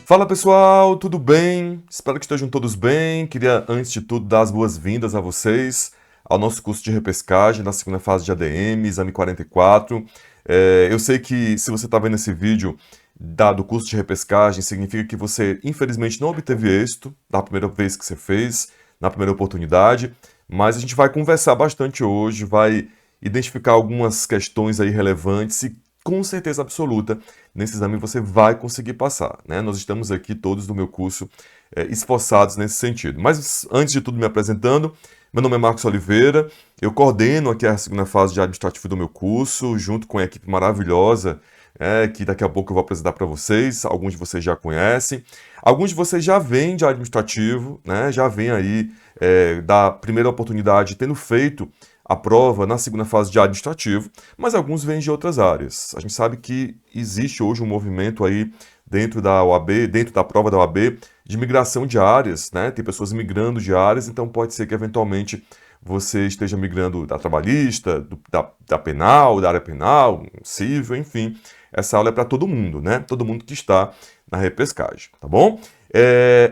Fala pessoal, tudo bem? Espero que estejam todos bem. Queria, antes de tudo, dar as boas-vindas a vocês ao nosso curso de repescagem da segunda fase de ADM, exame 44. Eu sei que se você está vendo esse vídeo do curso de repescagem, significa que você, infelizmente, não obteve êxito da primeira vez que você fez, na primeira oportunidade, mas a gente vai conversar bastante hoje, vai identificar algumas questões aí relevantes e, com certeza absoluta, nesse exame você vai conseguir passar, né? Nós estamos aqui todos do meu curso esforçados nesse sentido. Mas antes de tudo me apresentando, meu nome é Marcos Oliveira, eu coordeno aqui a segunda fase de administrativo do meu curso, junto com a equipe maravilhosa, que daqui a pouco eu vou apresentar para vocês, alguns de vocês já conhecem, alguns de vocês já vêm de administrativo, né? Já vêm aí da primeira oportunidade tendo feito a prova na segunda fase de administrativo, mas alguns vêm de outras áreas. A gente sabe que existe hoje um movimento aí dentro da OAB, dentro da prova da OAB, de migração de áreas, né? Tem pessoas migrando de áreas, então pode ser que eventualmente você esteja migrando da trabalhista, da penal, da área penal, civil, enfim. Essa aula é para todo mundo, né? Todo mundo que está na repescagem, tá bom?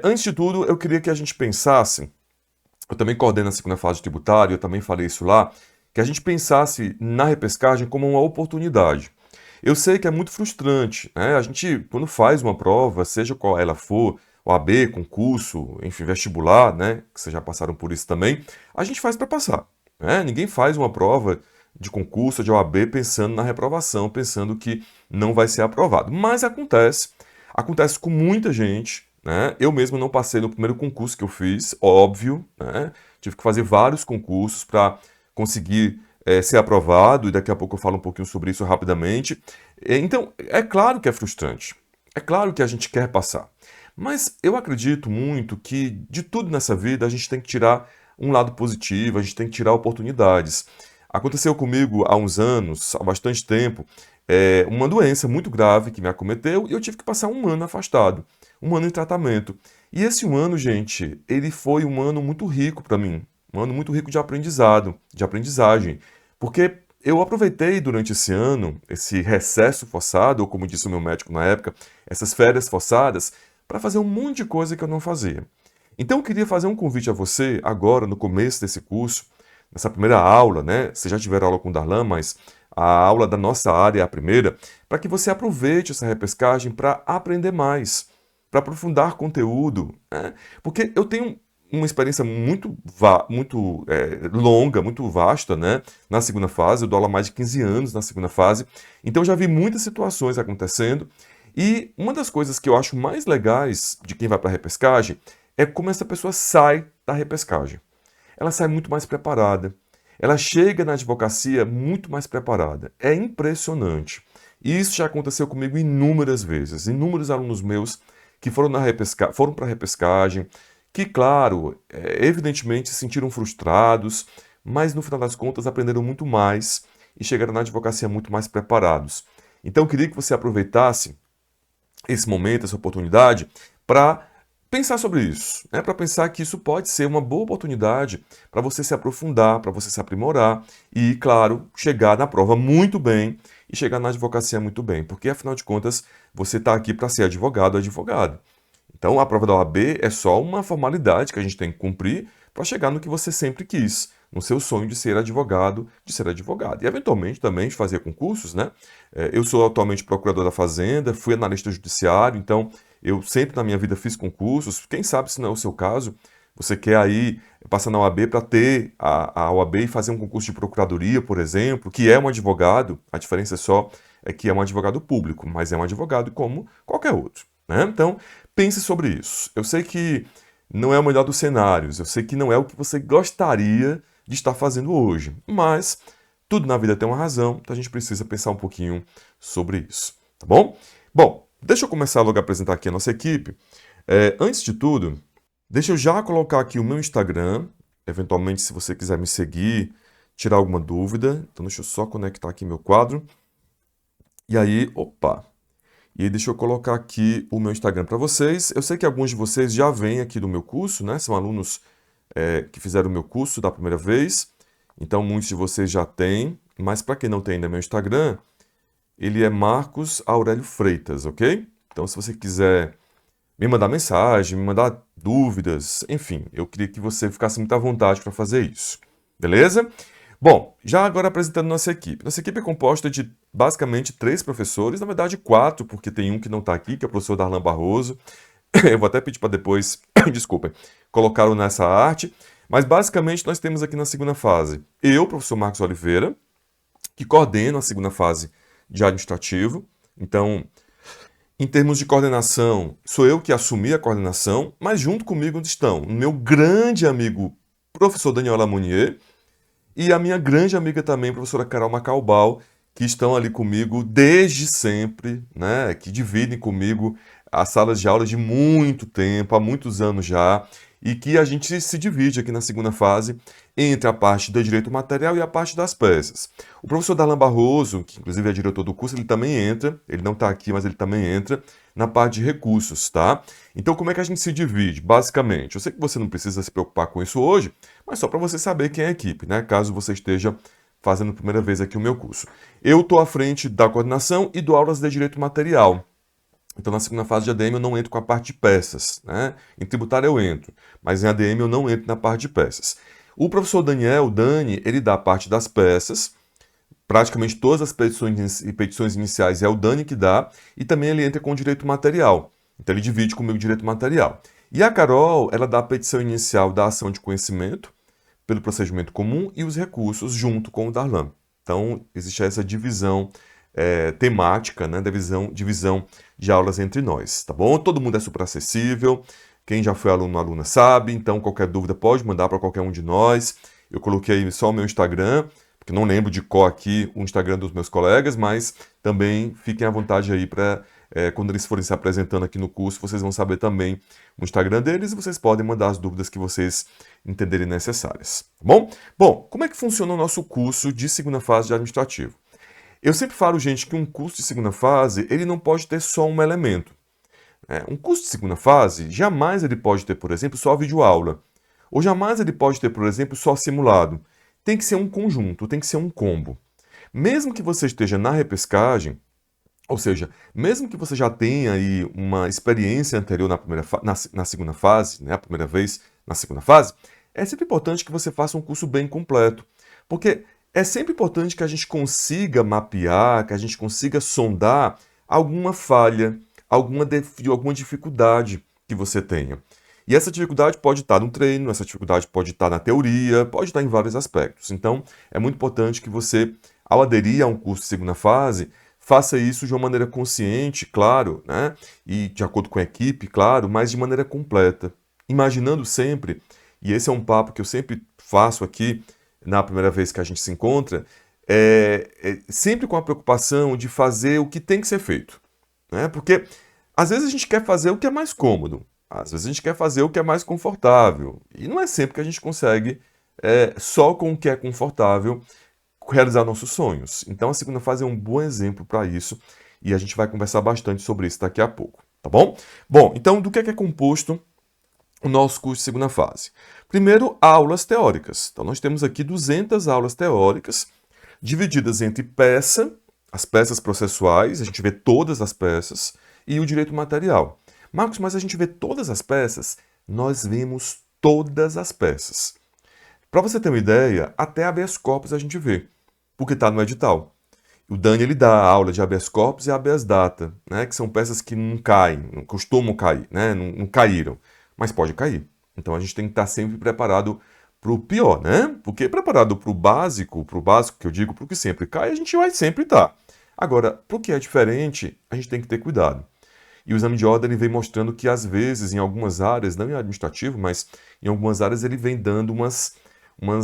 Antes de tudo, eu queria que a gente pensasse, eu também coordeno a segunda fase tributária, eu também falei isso lá, que a gente pensasse na repescagem como uma oportunidade. Eu sei que é muito frustrante, né? A gente, quando faz uma prova, seja qual ela for, OAB, concurso, enfim, vestibular, né? Que vocês já passaram por isso também, a gente faz para passar, né? Ninguém faz uma prova de concurso, de OAB, pensando na reprovação, pensando que não vai ser aprovado. Mas acontece com muita gente, né? Eu mesmo não passei no primeiro concurso que eu fiz, óbvio, né? Tive que fazer vários concursos para conseguir ser aprovado, e daqui a pouco eu falo um pouquinho sobre isso rapidamente. Então, é claro que é frustrante, é claro que a gente quer passar, mas eu acredito muito que de tudo nessa vida a gente tem que tirar um lado positivo, a gente tem que tirar oportunidades. Aconteceu comigo há uns anos, há bastante tempo, uma doença muito grave que me acometeu e eu tive que passar um ano afastado, um ano em tratamento. E esse um ano, gente, ele foi um ano muito rico para mim, um ano muito rico de aprendizado, de aprendizagem, porque eu aproveitei durante esse ano, esse recesso forçado, ou como disse o meu médico na época, essas férias forçadas, para fazer um monte de coisa que eu não fazia. Então eu queria fazer um convite a você, agora, no começo desse curso, nessa primeira aula, né? Vocês já tiveram aula com o Darlan, mas a aula da nossa área é a primeira, para que você aproveite essa repescagem para aprender mais, para aprofundar conteúdo, né? Porque eu tenho uma experiência muito longa, muito vasta, né? Na segunda fase, eu dou aula há mais de 15 anos na segunda fase, então eu já vi muitas situações acontecendo, e uma das coisas que eu acho mais legais de quem vai para a repescagem é como essa pessoa sai da repescagem. Ela sai muito mais preparada. Ela chega na advocacia muito mais preparada. É impressionante. E isso já aconteceu comigo inúmeras vezes. Inúmeros alunos meus que foram para a repescagem, que, claro, evidentemente se sentiram frustrados, mas no final das contas aprenderam muito mais e chegaram na advocacia muito mais preparados. Então eu queria que você aproveitasse esse momento, essa oportunidade, para pensar sobre isso, né? Para pensar que isso pode ser uma boa oportunidade para você se aprofundar, para você se aprimorar e, claro, chegar na prova muito bem e chegar na advocacia muito bem, porque afinal de contas você está aqui para ser advogado ou advogado. Então a prova da OAB é só uma formalidade que a gente tem que cumprir para chegar no que você sempre quis, no seu sonho de ser advogado, de ser advogado. E eventualmente também de fazer concursos, né? Eu sou atualmente procurador da Fazenda, fui analista judiciário, então eu sempre na minha vida fiz concursos. Quem sabe se não é o seu caso, você quer aí passar na OAB para ter a OAB e fazer um concurso de procuradoria, por exemplo, que é um advogado, a diferença só é que é um advogado público, mas é um advogado como qualquer outro, né? Então, pense sobre isso. Eu sei que não é o melhor dos cenários, eu sei que não é o que você gostaria de estar fazendo hoje, mas tudo na vida tem uma razão, então a gente precisa pensar um pouquinho sobre isso, tá bom? Bom, deixa eu começar logo a apresentar aqui a nossa equipe. Antes de tudo, deixa eu já colocar aqui o meu Instagram, eventualmente se você quiser me seguir, tirar alguma dúvida, então deixa eu só conectar aqui meu quadro. E aí, opa! E aí deixa eu colocar aqui o meu Instagram para vocês. Eu sei que alguns de vocês já vêm aqui do meu curso, né? São alunos que fizeram o meu curso da primeira vez. Então muitos de vocês já têm. Mas para quem não tem ainda meu Instagram, ele é Marcos Aurélio Freitas, ok? Então se você quiser me mandar mensagem, me mandar dúvidas, enfim, eu queria que você ficasse muito à vontade para fazer isso, beleza? Bom, já agora apresentando nossa equipe. Nossa equipe é composta de basicamente 3 professores, na verdade 4, porque tem um que não está aqui, que é o professor Darlan Barroso. Eu vou até pedir para depois, desculpem, colocar nessa arte. Mas basicamente nós temos aqui na segunda fase eu, professor Marcos Oliveira, que coordeno a segunda fase de administrativo. Então, em termos de coordenação, sou eu que assumi a coordenação, mas junto comigo estão o meu grande amigo, professor Daniel Lamounier, e a minha grande amiga também, professora Carol Macaubal, que estão ali comigo desde sempre, né? Que dividem comigo as salas de aula de muito tempo, há muitos anos já, e que a gente se divide aqui na segunda fase entre a parte do direito material e a parte das peças. O professor Darlan Barroso, que inclusive é diretor do curso, ele também entra, ele não está aqui, mas ele também entra na parte de recursos, tá? Então, como é que a gente se divide? Basicamente, eu sei que você não precisa se preocupar com isso hoje, mas só para você saber quem é a equipe, né? Caso você esteja fazendo a primeira vez aqui o meu curso. Eu estou à frente da coordenação e dou aulas de direito material. Então, na segunda fase de ADM, eu não entro com a parte de peças, né? Em tributário eu entro, mas em ADM eu não entro na parte de peças. O professor Daniel, o Dani, ele dá a parte das peças, praticamente todas as petições iniciais é o Dani que dá, e também ele entra com o direito material. Então ele divide comigo o direito material. E a Carol, ela dá a petição inicial da ação de conhecimento, pelo procedimento comum, e os recursos junto com o Darlan. Então existe essa divisão temática, né, divisão de aulas entre nós, tá bom? Todo mundo é super acessível, quem já foi aluno ou aluna sabe, então qualquer dúvida pode mandar para qualquer um de nós. Eu coloquei só o meu Instagram, porque não lembro de qual aqui o Instagram dos meus colegas, mas também fiquem à vontade aí para, quando eles forem se apresentando aqui no curso, vocês vão saber também o Instagram deles e vocês podem mandar as dúvidas que vocês entenderem necessárias, tá bom? Bom, como é que funciona o nosso curso de segunda fase de administrativo? Eu sempre falo, gente, que um curso de segunda fase, ele não pode ter só um elemento. Um curso de segunda fase, jamais ele pode ter, por exemplo, só videoaula. Ou jamais ele pode ter, por exemplo, só simulado. Tem que ser um conjunto, tem que ser um combo. Mesmo que você esteja na repescagem, ou seja, mesmo que você já tenha aí uma experiência anterior na segunda fase, né, a primeira vez na segunda fase, é sempre importante que você faça um curso bem completo. Porque é sempre importante que a gente consiga mapear, que a gente consiga sondar alguma falha, alguma dificuldade que você tenha. E essa dificuldade pode estar no treino, essa dificuldade pode estar na teoria, pode estar em vários aspectos. Então, é muito importante que você, ao aderir a um curso de segunda fase, faça isso de uma maneira consciente, claro, né? E de acordo com a equipe, claro, mas de maneira completa. Imaginando sempre, e esse é um papo que eu sempre faço aqui, na primeira vez que a gente se encontra, sempre com a preocupação de fazer o que tem que ser feito, né? Porque às vezes a gente quer fazer o que é mais cômodo, às vezes a gente quer fazer o que é mais confortável, e não é sempre que a gente consegue, só com o que é confortável, realizar nossos sonhos. Então a segunda fase é um bom exemplo para isso, e a gente vai conversar bastante sobre isso daqui a pouco, tá bom? Bom, então do que é composto o nosso curso de segunda fase? Primeiro, aulas teóricas. Então, nós temos aqui 200 aulas teóricas, divididas entre as peças processuais, a gente vê todas as peças, e o direito material. Marcos, mas a gente vê todas as peças? Nós vemos todas as peças. Para você ter uma ideia, até habeas corpus a gente vê, porque está no edital. O Dani ele dá aula de habeas corpus e habeas data, né, que são peças que não caem, não costumam cair, né, não caíram, mas pode cair. Então a gente tem que estar sempre preparado para o pior, né? Porque preparado para o básico que eu digo, para o que sempre cai, a gente vai sempre estar. Agora, para o que é diferente, a gente tem que ter cuidado. E o exame de ordem ele vem mostrando que, às vezes, em algumas áreas, não em administrativo, mas em algumas áreas ele vem dando umas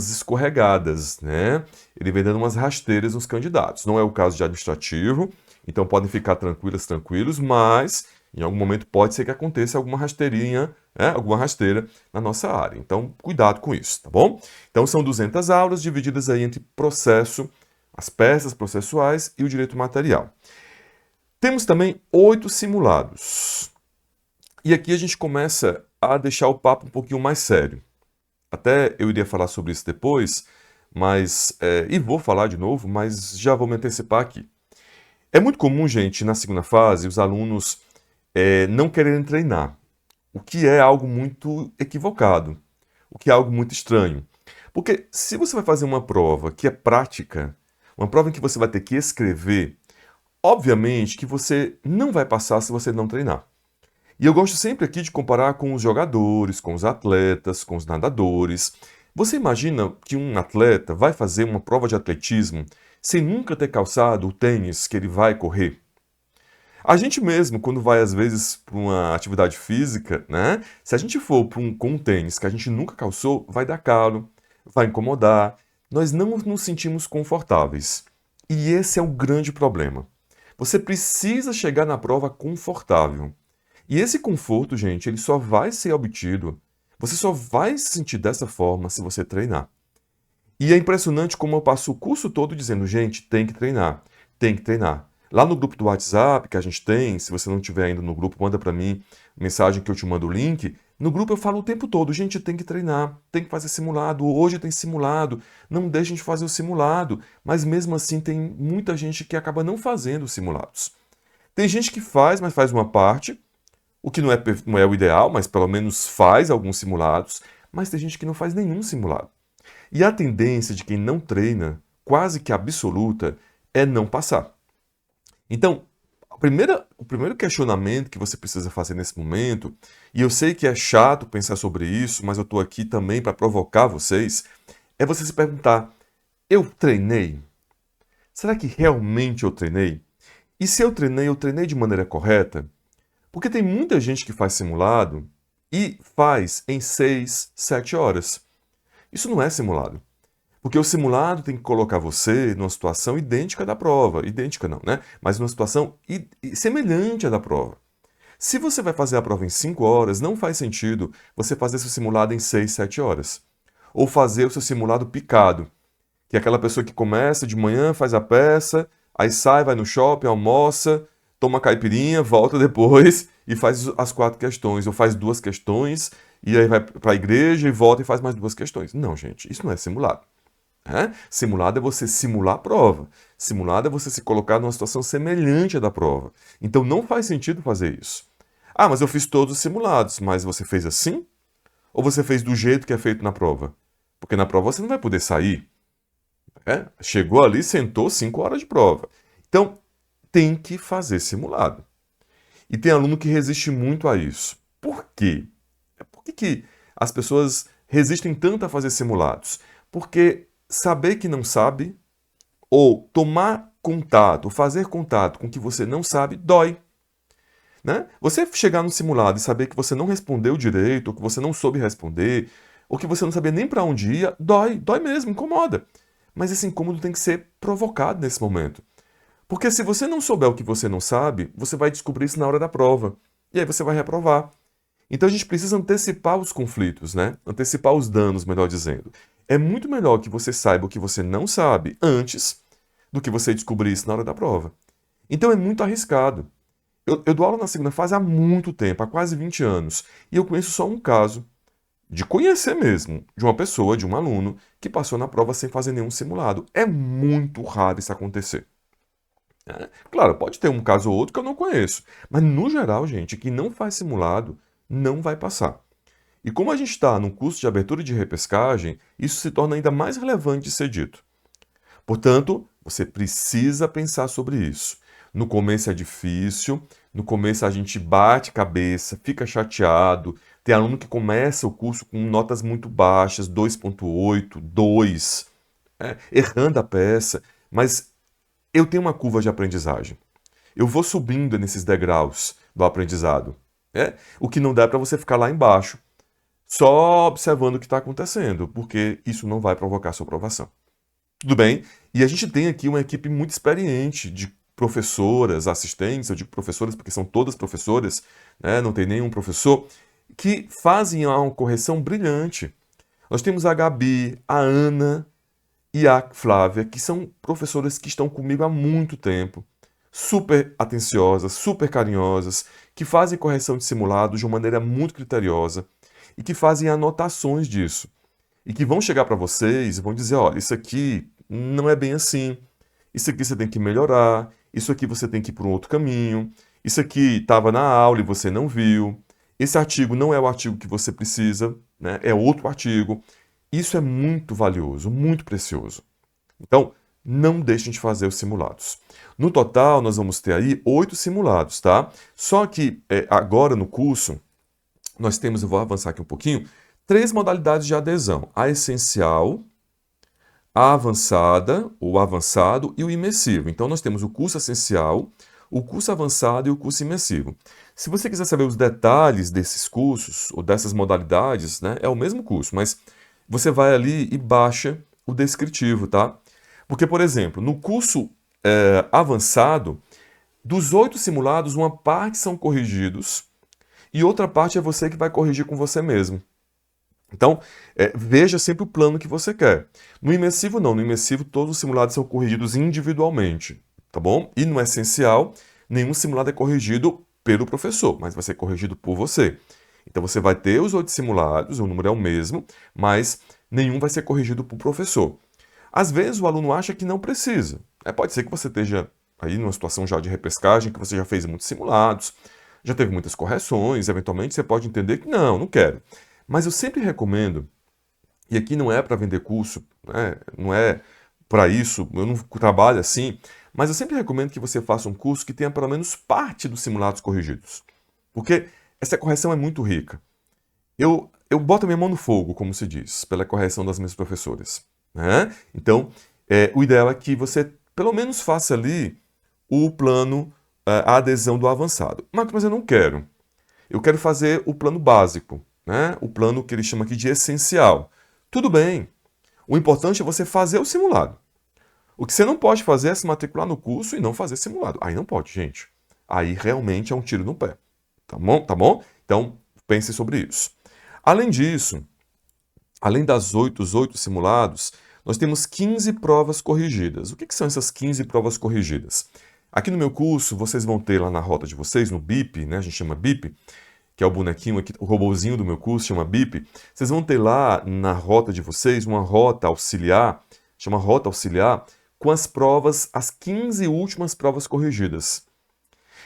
escorregadas, né? Ele vem dando umas rasteiras nos candidatos. Não é o caso de administrativo, então podem ficar tranquilos, mas em algum momento pode ser que aconteça alguma rasteirinha, alguma rasteira na nossa área. Então, cuidado com isso, tá bom? Então, são 200 aulas divididas aí entre processo, as peças processuais e o direito material. Temos também 8 simulados. E aqui a gente começa a deixar o papo um pouquinho mais sério. Até eu iria falar sobre isso depois, mas e vou falar de novo, mas já vou me antecipar aqui. É muito comum, gente, na segunda fase, os alunos não quererem treinar. o que é algo muito equivocado, o que é algo muito estranho. Porque se você vai fazer uma prova que é prática, uma prova em que você vai ter que escrever, obviamente que você não vai passar se você não treinar. E eu gosto sempre aqui de comparar com os jogadores, com os atletas, com os nadadores. Você imagina que um atleta vai fazer uma prova de atletismo sem nunca ter calçado o tênis que ele vai correr? A gente mesmo, quando vai às vezes para uma atividade física, né? Se a gente for com um tênis que a gente nunca calçou, vai dar calo, vai incomodar. Nós não nos sentimos confortáveis. E esse é o grande problema. Você precisa chegar na prova confortável. E esse conforto, gente, ele só vai ser obtido, você só vai se sentir dessa forma se você treinar. E é impressionante como eu passo o curso todo dizendo, gente, tem que treinar, tem que treinar. Lá no grupo do WhatsApp que a gente tem, se você não estiver ainda no grupo, manda para mim mensagem que eu te mando o link. No grupo eu falo o tempo todo, gente, tem que treinar, tem que fazer simulado, hoje tem simulado, não deixem de fazer o simulado. Mas mesmo assim tem muita gente que acaba não fazendo os simulados. Tem gente que faz, mas faz uma parte, o que não é o ideal, mas pelo menos faz alguns simulados, mas tem gente que não faz nenhum simulado. E a tendência de quem não treina, quase que absoluta, é não passar. Então, o primeiro questionamento que você precisa fazer nesse momento, e eu sei que é chato pensar sobre isso, mas eu estou aqui também para provocar vocês, é você se perguntar: eu treinei? Será que realmente eu treinei? E se eu treinei de maneira correta? Porque tem muita gente que faz simulado e faz em 6, 7 horas. Isso não é simulado. Porque o simulado tem que colocar você numa situação idêntica da prova. Idêntica não, né? Mas numa situação semelhante à da prova. Se você vai fazer a prova em 5 horas, não faz sentido você fazer seu simulado em 6, 7 horas. Ou fazer o seu simulado picado, que é aquela pessoa que começa de manhã, faz a peça, aí sai, vai no shopping, almoça, toma caipirinha, volta depois e faz as 4 questões, ou faz 2 questões, e aí vai para a igreja e volta e faz mais 2 questões. Não, gente, isso não é simulado. Né? Simulado é você simular a prova. Simulado é você se colocar numa situação semelhante à da prova. Então não faz sentido fazer isso. Ah, mas eu fiz todos os simulados. Mas você fez assim? Ou você fez do jeito que é feito na prova? Porque na prova você não vai poder sair. Né? Chegou ali, sentou 5 horas de prova. Então tem que fazer simulado. E tem aluno que resiste muito a isso. Por quê? Por que as pessoas resistem tanto a fazer simulados? Porque saber que não sabe ou tomar contato, fazer contato com o que você não sabe, dói. Né? Você chegar no simulado e saber que você não respondeu direito, ou que você não soube responder, ou que você não sabia nem para onde ia, dói, dói mesmo, incomoda. Mas esse incômodo tem que ser provocado nesse momento. Porque se você não souber o que você não sabe, você vai descobrir isso na hora da prova. E aí você vai reprovar. Então a gente precisa antecipar os conflitos, né? Antecipar os danos, melhor dizendo. É muito melhor que você saiba o que você não sabe antes do que você descobrir isso na hora da prova. Então é muito arriscado. Eu dou aula na segunda fase há muito tempo, há quase 20 anos, e eu conheço só um caso de conhecer mesmo, de uma pessoa, de um aluno, que passou na prova sem fazer nenhum simulado. É muito raro isso acontecer. Né? Claro, pode ter um caso ou outro que eu não conheço, mas no geral, gente, que não faz simulado não vai passar. E como a gente está num curso de abertura de repescagem, isso se torna ainda mais relevante de ser dito. Portanto, você precisa pensar sobre isso. No começo é difícil, no começo a gente bate cabeça, fica chateado. Tem aluno que começa o curso com notas muito baixas, 2,8, 2, errando a peça, mas eu tenho uma curva de aprendizagem. Eu vou subindo nesses degraus do aprendizado. O que não dá é para você ficar lá embaixo, só observando o que está acontecendo, porque isso não vai provocar sua aprovação. Tudo bem? E a gente tem aqui uma equipe muito experiente de professoras, assistentes, eu digo professoras porque são todas professoras, né? Não tem nenhum professor, que fazem uma correção brilhante. Nós temos a Gabi, a Ana e a Flávia, que são professoras que estão comigo há muito tempo, super atenciosas, super carinhosas, que fazem correção de simulados de uma maneira muito criteriosa e que fazem anotações disso. E que vão chegar para vocês e vão dizer, olha, isso aqui não é bem assim, isso aqui você tem que melhorar, isso aqui você tem que ir por um outro caminho, isso aqui estava na aula e você não viu. Esse artigo não é o artigo que você precisa, né? É outro artigo. Isso é muito valioso, muito precioso. Então, não deixem de fazer os simulados. No total, nós vamos ter aí 8 simulados, tá? Só que agora no curso, nós temos, eu vou avançar aqui um pouquinho, 3 modalidades de adesão. A essencial, a avançada, o avançado e o imersivo. Então, nós temos o curso essencial, o curso avançado e o curso imersivo. Se você quiser saber os detalhes desses cursos ou dessas modalidades, né, é o mesmo curso, mas você vai ali e baixa o descritivo, tá? Porque, por exemplo, no curso avançado, dos 8 simulados, uma parte são corrigidos e outra parte é você que vai corrigir com você mesmo. Então, veja sempre o plano que você quer. No imersivo, não. No imersivo, todos os simulados são corrigidos individualmente, tá bom? E no essencial, nenhum simulado é corrigido pelo professor, mas vai ser corrigido por você. Então, você vai ter os 8 simulados, o número é o mesmo, mas nenhum vai ser corrigido por professor. Às vezes, o aluno acha que não precisa. Pode ser que você esteja aí numa situação já de repescagem, que você já fez muitos simulados, já teve muitas correções, eventualmente você pode entender que não quero. Mas eu sempre recomendo, e aqui não é para vender curso, né? Não é para isso, eu não trabalho assim, mas eu sempre recomendo que você faça um curso que tenha pelo menos parte dos simulados corrigidos. Porque essa correção é muito rica. Eu boto a minha mão no fogo, como se diz, pela correção das minhas professoras, né? Então, o ideal é que você pelo menos faça ali o plano, a adesão do avançado. Mas eu não quero. Eu quero fazer o plano básico, né? O plano que ele chama aqui de essencial. Tudo bem. O importante é você fazer o simulado. O que você não pode fazer é se matricular no curso e não fazer simulado. Aí não pode, gente. Aí realmente é um tiro no pé. Tá bom? Tá bom? Então, pense sobre isso. Além disso, além dos 8 simulados, nós temos 15 provas corrigidas. O que são essas 15 provas corrigidas? Aqui no meu curso, vocês vão ter lá na rota de vocês, no BIP, né? A gente chama BIP, que é o bonequinho aqui, o robozinho do meu curso, chama BIP. Vocês vão ter lá na rota de vocês uma rota auxiliar, chama rota auxiliar, com as provas, as 15 últimas provas corrigidas.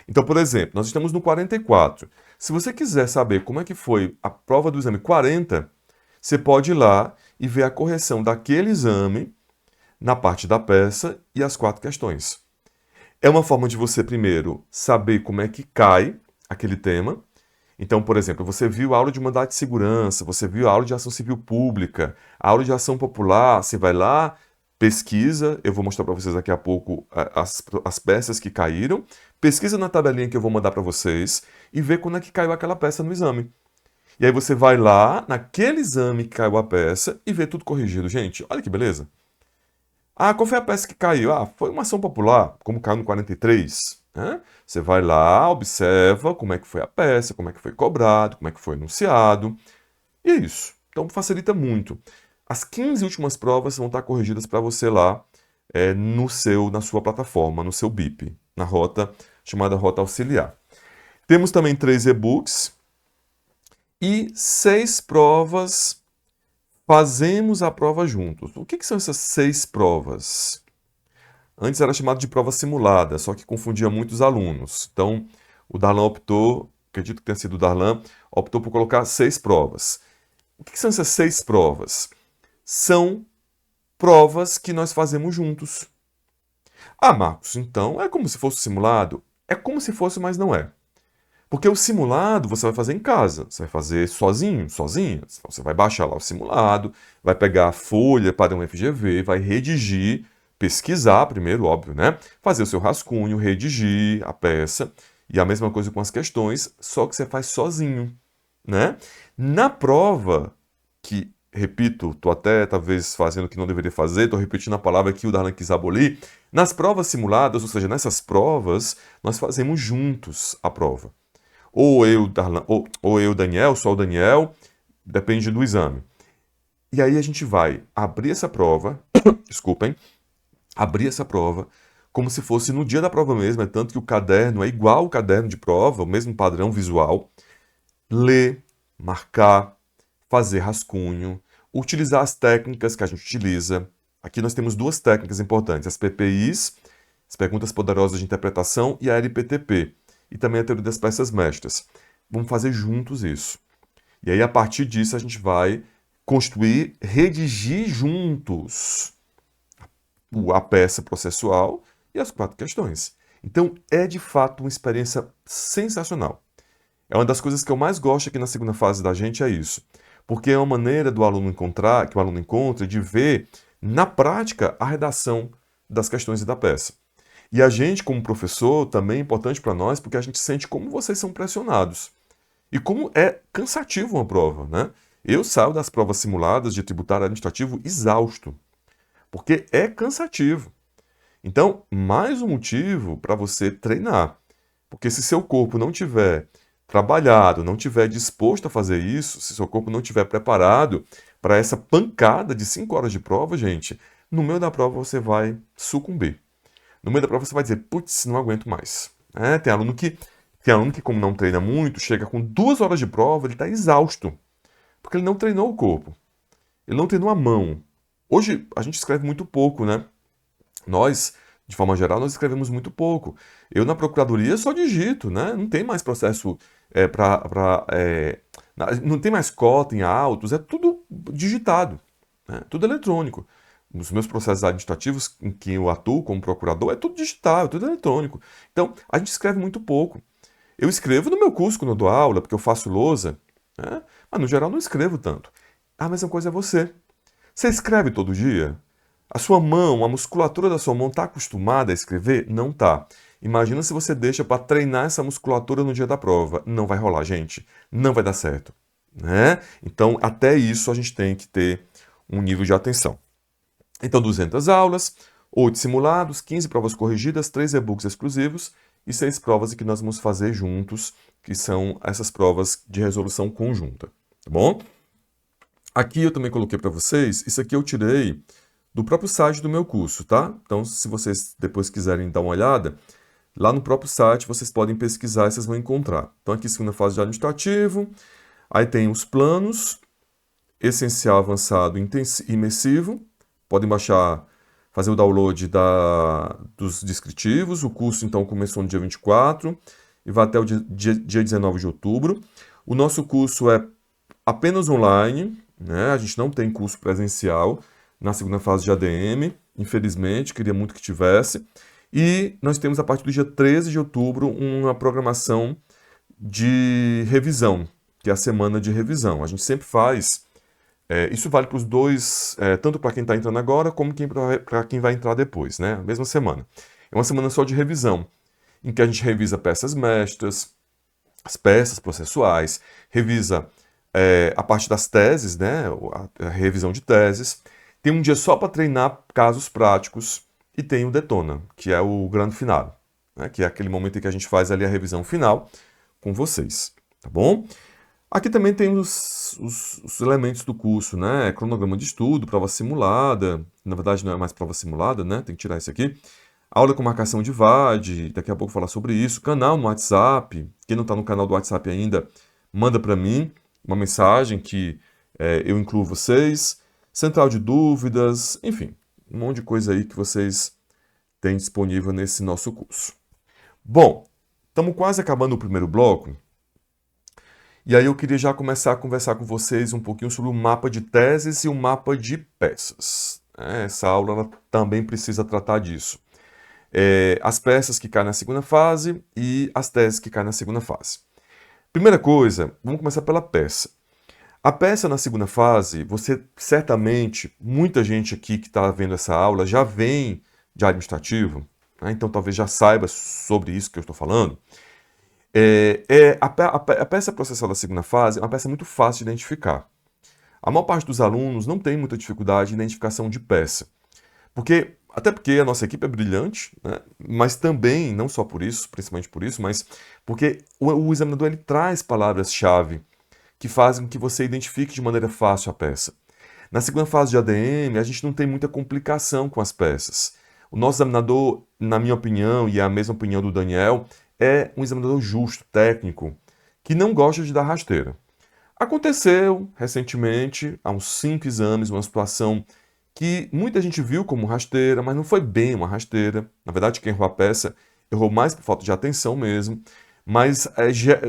Então, por exemplo, nós estamos no 44. Se você quiser saber como é que foi a prova do exame 40, você pode ir lá e ver a correção daquele exame na parte da peça e as 4 questões. É uma forma de você, primeiro, saber como é que cai aquele tema. Então, por exemplo, você viu a aula de mandado de segurança, você viu a aula de ação civil pública, a aula de ação popular, você vai lá, pesquisa, eu vou mostrar para vocês daqui a pouco as peças que caíram, pesquisa na tabelinha que eu vou mandar para vocês e vê quando é que caiu aquela peça no exame. E aí você vai lá, naquele exame que caiu a peça e vê tudo corrigido. Gente, olha que beleza. Qual foi a peça que caiu? Foi uma ação popular, como caiu no 43. Né? Você vai lá, observa como é que foi a peça, como é que foi cobrado, como é que foi enunciado. E é isso. Então facilita muito. As 15 últimas provas vão estar corrigidas para você lá na sua plataforma, no seu BIP, na rota chamada Rota Auxiliar. Temos também 3 e-books e 6 provas. Fazemos a prova juntos. O que são essas 6 provas? Antes era chamado de prova simulada, só que confundia muitos alunos. Então, o Darlan optou, acredito que tenha sido o Darlan, optou por colocar 6 provas. O que são essas 6 provas? São provas que nós fazemos juntos. Marcos, então é como se fosse simulado? É como se fosse, mas não é. Porque o simulado você vai fazer em casa, você vai fazer sozinho, sozinha. Você vai baixar lá o simulado, vai pegar a folha padrão FGV, vai redigir, pesquisar primeiro, óbvio, né? Fazer o seu rascunho, redigir a peça, e a mesma coisa com as questões, só que você faz sozinho, né? Na prova, que, repito, estou até talvez fazendo o que não deveria fazer, estou repetindo a palavra que o Darlan quis abolir, nas provas simuladas, ou seja, nessas provas, nós fazemos juntos a prova. Ou eu, Darlan, ou eu, Daniel, só o Daniel, depende do exame. E aí a gente vai abrir essa prova, desculpem, abrir essa prova como se fosse no dia da prova mesmo, tanto que o caderno é igual ao caderno de prova, o mesmo padrão visual. Ler, marcar, fazer rascunho, utilizar as técnicas que a gente utiliza. Aqui nós temos 2 técnicas importantes, as PPIs, as Perguntas Poderosas de Interpretação, e a LPTP. E também a teoria das peças mestras. vamos fazer juntos isso. E aí, a partir disso, a gente vai construir, redigir juntos a peça processual e as 4 questões. Então, é de fato uma experiência sensacional. É uma das coisas que eu mais gosto aqui na segunda fase da gente, é isso. Porque é uma maneira do aluno encontrar, que o aluno encontra, de ver na prática a redação das questões e da peça. E a gente, como professor, também é importante para nós, porque a gente sente como vocês são pressionados. E como é cansativo uma prova, né? Eu saio das provas simuladas de tributário administrativo exausto, porque é cansativo. Então, mais um motivo para você treinar. Porque se seu corpo não tiver trabalhado, não tiver disposto a fazer isso, se seu corpo não tiver preparado para essa pancada de 5 horas de prova, gente, no meio da prova você vai sucumbir. No meio da prova você vai dizer, putz, não aguento mais. Tem aluno que, como não treina muito, chega com 2 horas de prova, ele está exausto. Porque ele não treinou o corpo. Ele não treinou a mão. Hoje a gente escreve muito pouco, né? Nós, de forma geral, nós escrevemos muito pouco. Eu na procuradoria só digito, né? Não tem mais processo não tem mais cota em autos, é tudo digitado, né? Tudo eletrônico. Nos meus processos administrativos em que eu atuo como procurador, é tudo digital, é tudo eletrônico. Então, a gente escreve muito pouco. Eu escrevo no meu curso quando eu dou aula, porque eu faço lousa, né? Mas no geral não escrevo tanto. A mesma coisa é você. Você escreve todo dia? A sua mão, a musculatura da sua mão está acostumada a escrever? Não está. Imagina se você deixa para treinar essa musculatura no dia da prova. Não vai rolar, gente. Não vai dar certo, né? Então, até isso a gente tem que ter um nível de atenção. Então, 200 aulas, 8 simulados, 15 provas corrigidas, 3 e-books exclusivos e 6 provas que nós vamos fazer juntos, que são essas provas de resolução conjunta, tá bom? Aqui eu também coloquei para vocês, isso aqui eu tirei do próprio site do meu curso, tá? Então, se vocês depois quiserem dar uma olhada, lá no próprio site vocês podem pesquisar e vocês vão encontrar. Então, aqui segunda fase de administrativo, aí tem os planos, essencial, avançado e imersivo, podem baixar, fazer o download dos descritivos. O curso, então, começou no dia 24 e vai até o dia 19 de outubro. O nosso curso é apenas online, né? A gente não tem curso presencial na segunda fase de ADM, infelizmente, queria muito que tivesse. E nós temos, a partir do dia 13 de outubro, uma programação de revisão, que é a semana de revisão. A gente sempre faz. Isso vale para os dois, tanto para quem está entrando agora, como para quem vai entrar depois, né? A mesma semana. É uma semana só de revisão, em que a gente revisa peças mestras, as peças processuais, revisa a parte das teses, né? A revisão de teses. Tem um dia só para treinar casos práticos e tem o Detona, que é o grande final, né? Que é aquele momento em que a gente faz ali a revisão final com vocês, tá bom? Aqui também tem os elementos do curso, né? Cronograma de estudo, prova simulada. Na verdade, não é mais prova simulada, né? Tem que tirar isso aqui. Aula com marcação de VAD, daqui a pouco falar sobre isso. Canal no WhatsApp. Quem não está no canal do WhatsApp ainda, manda para mim uma mensagem que eu incluo vocês. Central de dúvidas, enfim, um monte de coisa aí que vocês têm disponível nesse nosso curso. Bom, estamos quase acabando o primeiro bloco. E aí eu queria já começar a conversar com vocês um pouquinho sobre o mapa de teses e o mapa de peças. Essa aula ela também precisa tratar disso. As peças que caem na segunda fase e as teses que caem na segunda fase. Primeira coisa, vamos começar pela peça. A peça na segunda fase, você certamente, muita gente aqui que está vendo essa aula já vem de administrativo, né? Então talvez já saiba sobre isso que eu estou falando. A peça processual da segunda fase é uma peça muito fácil de identificar. A maior parte dos alunos não tem muita dificuldade em identificação de peça. Até porque a nossa equipe é brilhante, né? Mas também, não só por isso, principalmente por isso, mas porque o examinador ele traz palavras-chave que fazem com que você identifique de maneira fácil a peça. Na segunda fase de ADM, a gente não tem muita complicação com as peças. O nosso examinador, na minha opinião, e é a mesma opinião do Daniel, é um examinador justo, técnico, que não gosta de dar rasteira. Aconteceu, recentemente, há uns 5 exames, uma situação que muita gente viu como rasteira, mas não foi bem uma rasteira. Na verdade, quem errou a peça errou mais por falta de atenção mesmo. Mas,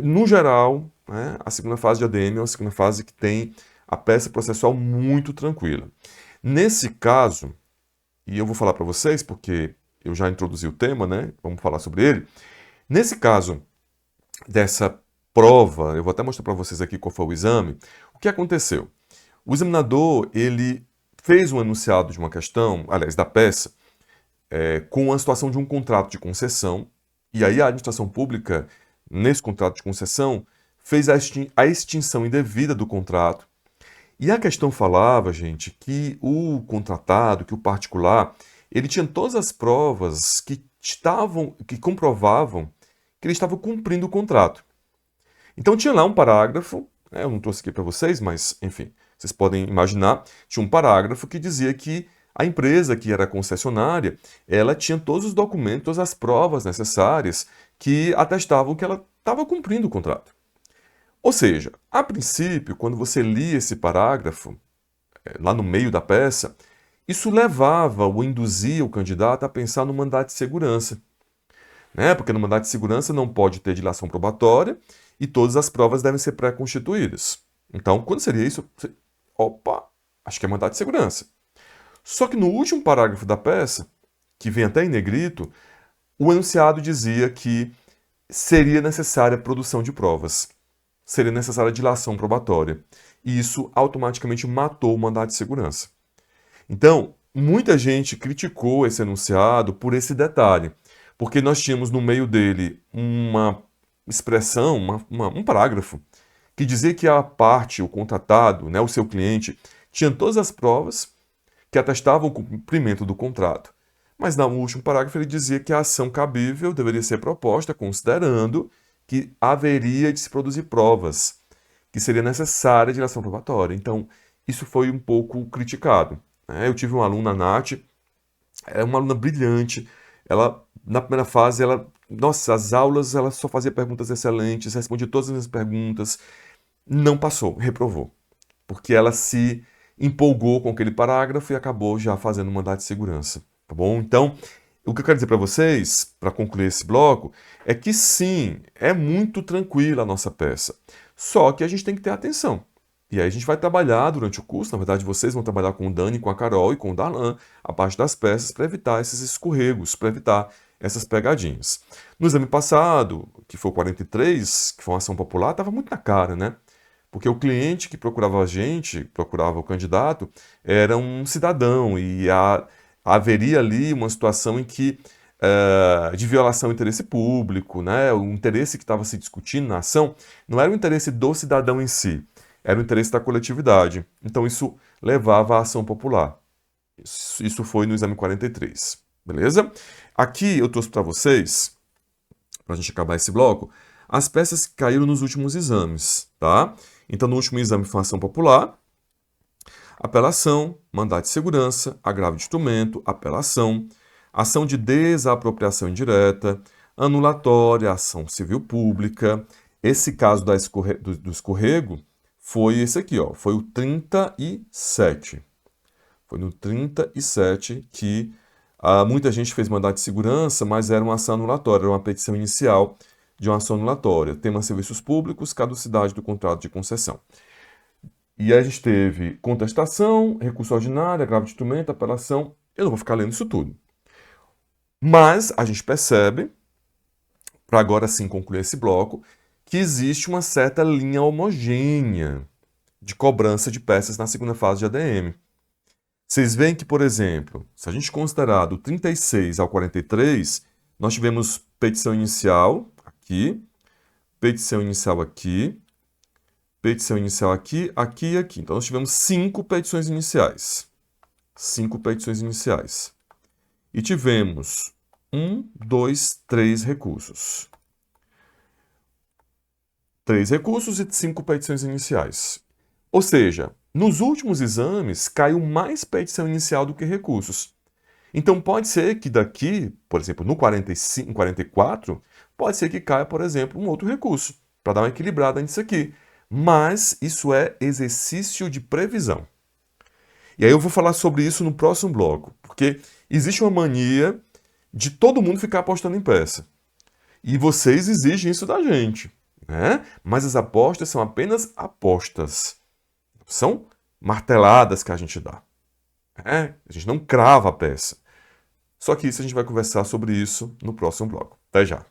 no geral, né, a segunda fase de ADM é uma segunda fase que tem a peça processual muito tranquila. Nesse caso, e eu vou falar para vocês, porque eu já introduzi o tema, né? Vamos falar sobre ele. Nesse caso dessa prova, eu vou até mostrar para vocês aqui qual foi o exame. O que aconteceu? O examinador, ele fez um enunciado de uma questão, aliás, da peça, com a situação de um contrato de concessão, e aí a administração pública, nesse contrato de concessão, fez a extinção indevida do contrato. E a questão falava, gente, que o contratado, que o particular, ele tinha todas as provas que comprovavam que ele estava cumprindo o contrato. Então tinha lá um parágrafo, né, eu não trouxe aqui para vocês, mas enfim, vocês podem imaginar, tinha um parágrafo que dizia que a empresa que era concessionária, ela tinha todos os documentos, todas as provas necessárias que atestavam que ela estava cumprindo o contrato. Ou seja, a princípio, quando você lia esse parágrafo, lá no meio da peça, isso levava ou induzia o candidato a pensar no mandado de segurança, né? Porque no mandado de segurança não pode ter dilação probatória e todas as provas devem ser pré-constituídas. Então, quando seria isso? Opa, acho que é mandado de segurança. Só que no último parágrafo da peça, que vem até em negrito, o enunciado dizia que seria necessária a produção de provas, seria necessária a dilação probatória. E isso automaticamente matou o mandado de segurança. Então, muita gente criticou esse enunciado por esse detalhe, porque nós tínhamos no meio dele uma expressão, um parágrafo, que dizia que a parte, o contratado, né, o seu cliente, tinha todas as provas que atestavam o cumprimento do contrato. Mas no último parágrafo ele dizia que a ação cabível deveria ser proposta considerando que haveria de se produzir provas, que seria necessária a dilação probatória. Então, isso foi um pouco criticado. Eu tive uma aluna, a Nath, é uma aluna brilhante. Ela, na primeira fase, nossa, as aulas, ela só fazia perguntas excelentes, respondia todas as minhas perguntas. Não passou, reprovou. Porque ela se empolgou com aquele parágrafo e acabou já fazendo mandado de segurança. Tá bom? Então, o que eu quero dizer para vocês, para concluir esse bloco, é que sim, é muito tranquila a nossa peça. Só que a gente tem que ter atenção. E aí a gente vai trabalhar durante o curso, na verdade vocês vão trabalhar com o Dani, com a Carol e com o Darlan, a parte das peças, para evitar esses escorregos, para evitar essas pegadinhas. No exame passado, que foi o 43, que foi uma ação popular, estava muito na cara, né? Porque o cliente que procurava a gente, procurava o candidato, era um cidadão e haveria ali uma situação em que de violação do interesse público, né? O interesse que estava se discutindo na ação não era o interesse do cidadão em si, era o interesse da coletividade. Então isso levava à ação popular. Isso foi no exame 43, beleza? Aqui eu trouxe para vocês, para a gente acabar esse bloco, as peças que caíram nos últimos exames, tá? Então no último exame foi uma ação popular, apelação, mandado de segurança, agravo de instrumento, apelação, ação de desapropriação indireta, anulatória, ação civil pública. Esse caso do escorrego foi esse aqui, ó, foi o 37. Foi no 37 que muita gente fez mandado de segurança, mas era uma ação anulatória, era uma petição inicial de uma ação anulatória. Tema serviços públicos, caducidade do contrato de concessão. E aí a gente teve contestação, recurso ordinário, agravo de instrumento, apelação. Eu não vou ficar lendo isso tudo. Mas a gente percebe, para agora sim concluir esse bloco, que existe uma certa linha homogênea de cobrança de peças na segunda fase de ADM. Vocês veem que, por exemplo, se a gente considerar do 36 ao 43, nós tivemos petição inicial aqui, petição inicial aqui, petição inicial aqui, aqui e aqui. Então, nós tivemos 5 petições iniciais. 5 petições iniciais. E tivemos 1, 2, 3 recursos. 3 recursos e 5 petições iniciais. Ou seja, nos últimos exames, caiu mais petição inicial do que recursos. Então, pode ser que daqui, por exemplo, no 45, 44, pode ser que caia, por exemplo, um outro recurso, para dar uma equilibrada nisso aqui. Mas isso é exercício de previsão. E aí eu vou falar sobre isso no próximo bloco, porque existe uma mania de todo mundo ficar apostando em peça. E vocês exigem isso da gente, né? Mas as apostas são apenas apostas. São marteladas que a gente dá, né? A gente não crava a peça. Só que isso a gente vai conversar sobre isso no próximo bloco. Até já.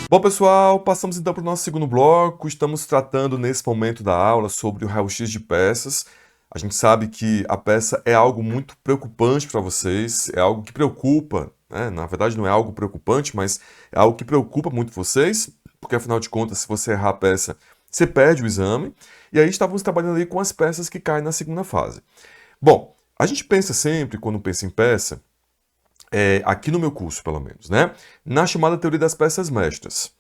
Bom, pessoal, passamos então para o nosso segundo bloco. Estamos tratando nesse momento da aula sobre o raio-x de peças. A gente sabe que a peça é algo muito preocupante para vocês, é algo que preocupa, né? Na verdade, não é algo preocupante, mas é algo que preocupa muito vocês, porque afinal de contas, se você errar a peça, você perde o exame. E aí estávamos trabalhando aí com as peças que caem na segunda fase. Bom, a gente pensa sempre, quando pensa em peça, aqui no meu curso, pelo menos, né? Na chamada teoria das peças mestras.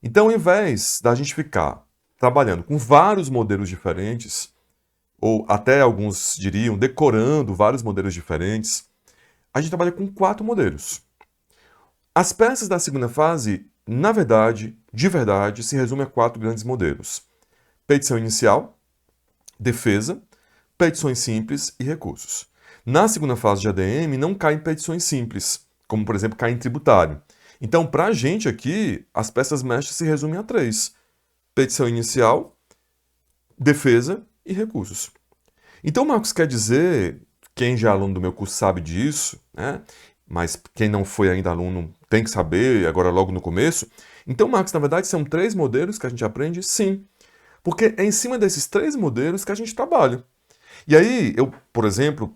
Então, ao invés da gente ficar trabalhando com vários modelos diferentes, ou até alguns diriam decorando vários modelos diferentes, a gente trabalha com 4 modelos. As peças da segunda fase, na verdade, de verdade, se resumem a 4 grandes modelos: petição inicial, defesa, petições simples e recursos. Na segunda fase de ADM, não caem petições simples, como, por exemplo, cai em tributário. Então, para a gente aqui, as peças mestras se resumem a 3: petição inicial, defesa e recursos. Então, Marcos, quer dizer, quem já é aluno do meu curso sabe disso, né? Mas quem não foi ainda aluno tem que saber, agora logo no começo. Então, Marcos, na verdade, são 3 modelos que a gente aprende? Sim. Porque é em cima desses 3 modelos que a gente trabalha. E aí, eu, por exemplo,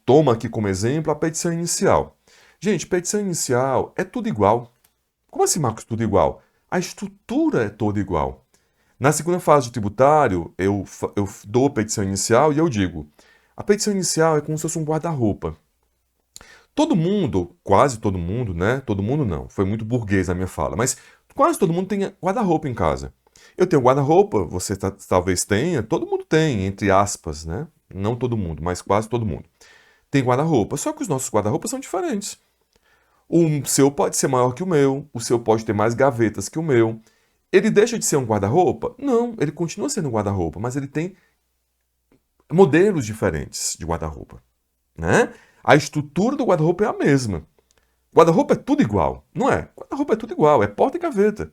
tomo aqui como exemplo a petição inicial. Gente, petição inicial é tudo igual. Como assim, Marcos, tudo igual? A estrutura é toda igual. Na segunda fase do tributário, eu dou a petição inicial e eu digo: a petição inicial é como se fosse um guarda-roupa. Todo mundo, quase todo mundo, né? Todo mundo não, foi muito burguês a minha fala, mas quase todo mundo tem guarda-roupa em casa. Eu tenho guarda-roupa, você talvez tenha, todo mundo tem, entre aspas, né? Não todo mundo, mas quase todo mundo. Tem guarda-roupa, só que os nossos guarda-roupas são diferentes. O seu pode ser maior que o meu, o seu pode ter mais gavetas que o meu. Ele deixa de ser um guarda-roupa? Não, ele continua sendo um guarda-roupa, mas ele tem modelos diferentes de guarda-roupa, né? A estrutura do guarda-roupa é a mesma. Guarda-roupa é tudo igual, não é? Guarda-roupa é tudo igual, é porta e gaveta.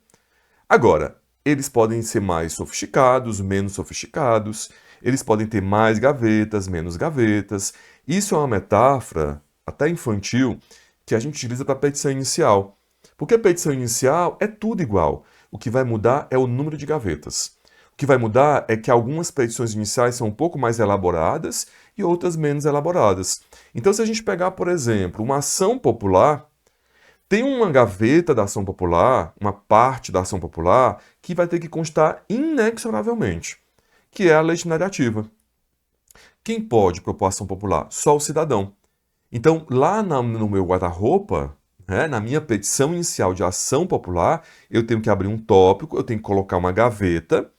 Agora, eles podem ser mais sofisticados, menos sofisticados, eles podem ter mais gavetas, menos gavetas. Isso é uma metáfora, até infantil, que a gente utiliza para a petição inicial. Porque a petição inicial é tudo igual. O que vai mudar é o número de gavetas. O que vai mudar é que algumas petições iniciais são um pouco mais elaboradas e outras menos elaboradas. Então, se a gente pegar, por exemplo, uma ação popular, tem uma gaveta da ação popular, uma parte da ação popular, que vai ter que constar inexoravelmente, que é a legitimidade ativa. Quem pode propor ação popular? Só o cidadão. Então, lá no meu guarda-roupa, né, na minha petição inicial de ação popular, eu tenho que abrir um tópico, eu tenho que colocar uma gaveta,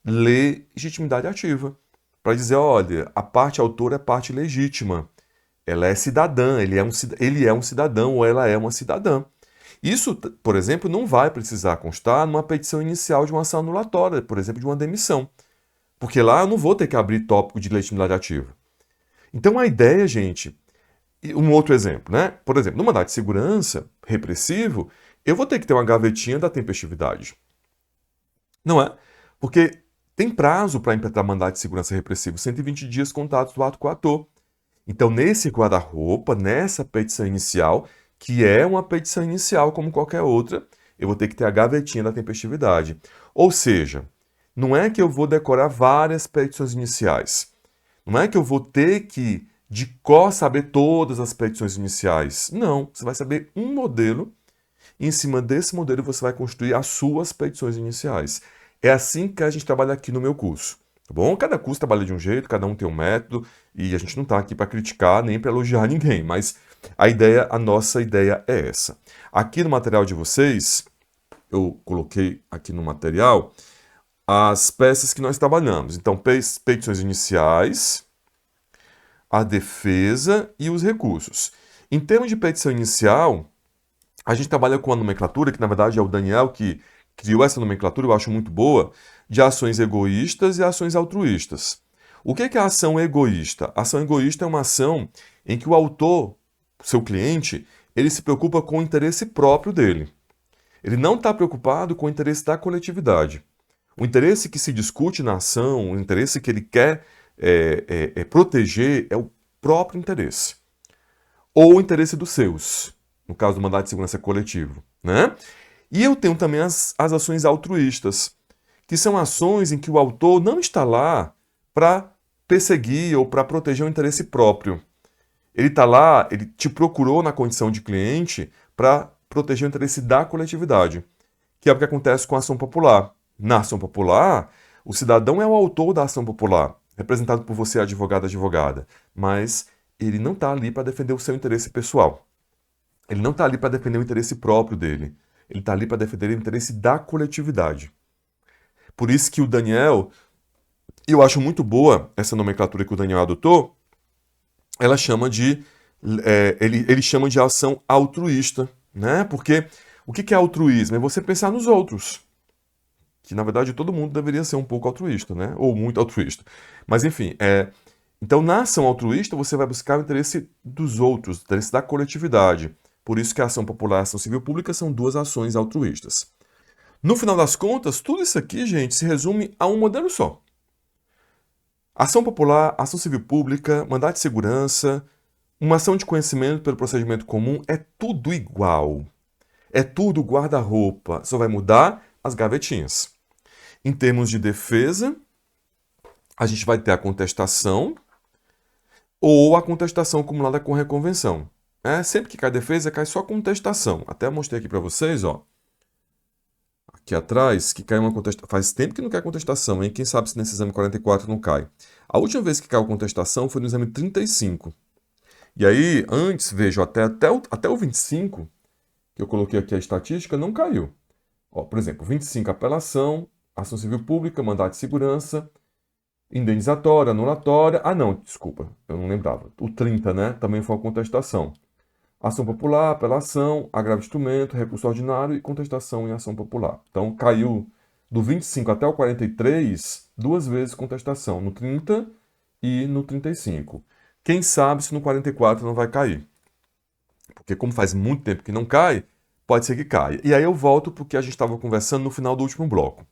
legitimidade ativa, para dizer, olha, a parte autora é parte legítima. Ela é cidadã, ele é um cidadão ou ela é uma cidadã. Isso, por exemplo, não vai precisar constar numa petição inicial de uma ação anulatória, por exemplo, de uma demissão. Porque lá eu não vou ter que abrir tópico de legitimidade ativa. Então a ideia, gente, um outro exemplo, né? Por exemplo, no mandado de segurança repressivo, eu vou ter que ter uma gavetinha da tempestividade. Não é? Porque tem prazo para implementar mandado de segurança repressivo, 120 dias contados do ato coator. Então, nesse guarda-roupa, nessa petição inicial, que é uma petição inicial como qualquer outra, eu vou ter que ter a gavetinha da tempestividade. Ou seja, não é que eu vou decorar várias petições iniciais. Não é que eu vou ter que, de cor, saber todas as petições iniciais. Não, você vai saber um modelo e em cima desse modelo você vai construir as suas petições iniciais. É assim que a gente trabalha aqui no meu curso. Tá bom? Cada curso trabalha de um jeito, cada um tem um método, e a gente não está aqui para criticar nem para elogiar ninguém, mas a nossa ideia é essa. Aqui no material de vocês, eu coloquei aqui no material as peças que nós trabalhamos. Então, petições iniciais, a defesa e os recursos. Em termos de petição inicial, a gente trabalha com a nomenclatura, que na verdade é o Daniel que criou essa nomenclatura, eu acho muito boa, de ações egoístas e ações altruístas. O que é a ação egoísta? A ação egoísta é uma ação em que o autor, seu cliente, ele se preocupa com o interesse próprio dele. Ele não está preocupado com o interesse da coletividade. O interesse que se discute na ação, o interesse que ele quer proteger é o próprio interesse. Ou o interesse dos seus, no caso do mandado de segurança coletivo, né? E eu tenho também as ações altruístas, que são ações em que o autor não está lá para perseguir ou para proteger o interesse próprio. Ele está lá, ele te procurou na condição de cliente para proteger o interesse da coletividade, que é o que acontece com a ação popular. Na ação popular, o cidadão é o autor da ação popular, representado por você, advogada, mas ele não está ali para defender o seu interesse pessoal. Ele não está ali para defender o interesse próprio dele. Ele está ali para defender o interesse da coletividade. Por isso que o Daniel, eu acho muito boa essa nomenclatura que o Daniel adotou, ela chama de, ele chama de ação altruísta, né? Porque o que é altruísmo? É você pensar nos outros. Que na verdade todo mundo deveria ser um pouco altruísta, né? Ou muito altruísta. Mas enfim, então na ação altruísta você vai buscar o interesse dos outros, o interesse da coletividade. Por isso que a ação popular e a ação civil pública são duas ações altruístas. No final das contas, tudo isso aqui, gente, se resume a um modelo só. Ação popular, ação civil pública, mandado de segurança, uma ação de conhecimento pelo procedimento comum, é tudo igual. É tudo guarda-roupa, só vai mudar as gavetinhas. Em termos de defesa, a gente vai ter a contestação ou a contestação acumulada com reconvenção. Sempre que cai defesa, cai só contestação. Até mostrei aqui para vocês, ó. Aqui atrás, que cai uma contestação. Faz tempo que não cai contestação, hein? Quem sabe se nesse exame 44 não cai. A última vez que caiu contestação foi no exame 35. E aí, antes, vejo, até o 25, que eu coloquei aqui a estatística, não caiu. Ó, por exemplo, 25, apelação, ação civil pública, mandado de segurança, indenizatória, anulatória. Ah, não, desculpa, eu não lembrava. O 30, né? Também foi uma contestação. Ação popular, apelação, agravo de instrumento, recurso ordinário e contestação em ação popular. Então, caiu do 25 até o 43, duas vezes contestação, no 30 e no 35. Quem sabe se no 44 não vai cair. Porque como faz muito tempo que não cai, pode ser que caia. E aí eu volto para o que a gente estava conversando no final do último bloco.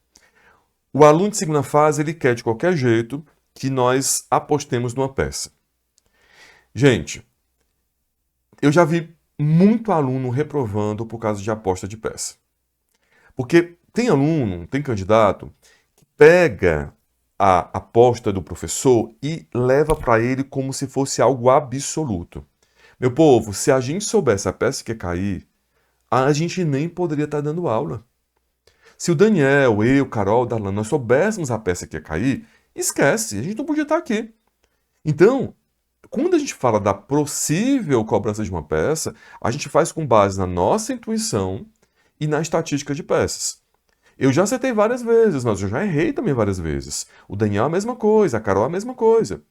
O aluno de segunda fase, ele quer de qualquer jeito que nós apostemos numa peça. Gente, eu já vi muito aluno reprovando por causa de aposta de peça. Porque tem aluno, tem candidato, que pega a aposta do professor e leva para ele como se fosse algo absoluto. Meu povo, se a gente soubesse a peça que ia cair, a gente nem poderia estar dando aula. Se o Daniel, eu, Carol, Darlan, nós soubéssemos a peça que ia cair, esquece, a gente não podia estar aqui. Então, quando a gente fala da possível cobrança de uma peça, a gente faz com base na nossa intuição e na estatística de peças. Eu já acertei várias vezes, mas eu já errei também várias vezes. O Daniel a mesma coisa, a Carol a mesma coisa.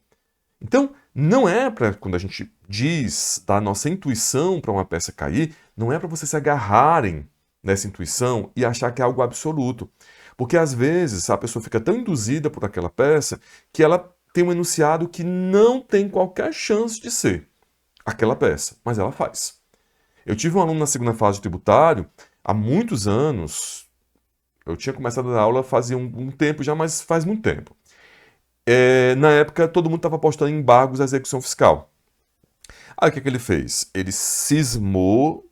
Então, não é para, quando a gente diz da nossa intuição para uma peça cair, não é para vocês se agarrarem nessa intuição e achar que é algo absoluto. Porque às vezes a pessoa fica tão induzida por aquela peça que ela tem um enunciado que não tem qualquer chance de ser aquela peça, mas ela faz. Eu tive um aluno na segunda fase de tributário, há muitos anos, eu tinha começado a dar aula fazia um tempo já, mas faz muito tempo. Na época, todo mundo estava apostando em embargos à execução fiscal. Aí o que ele fez? Ele cismou,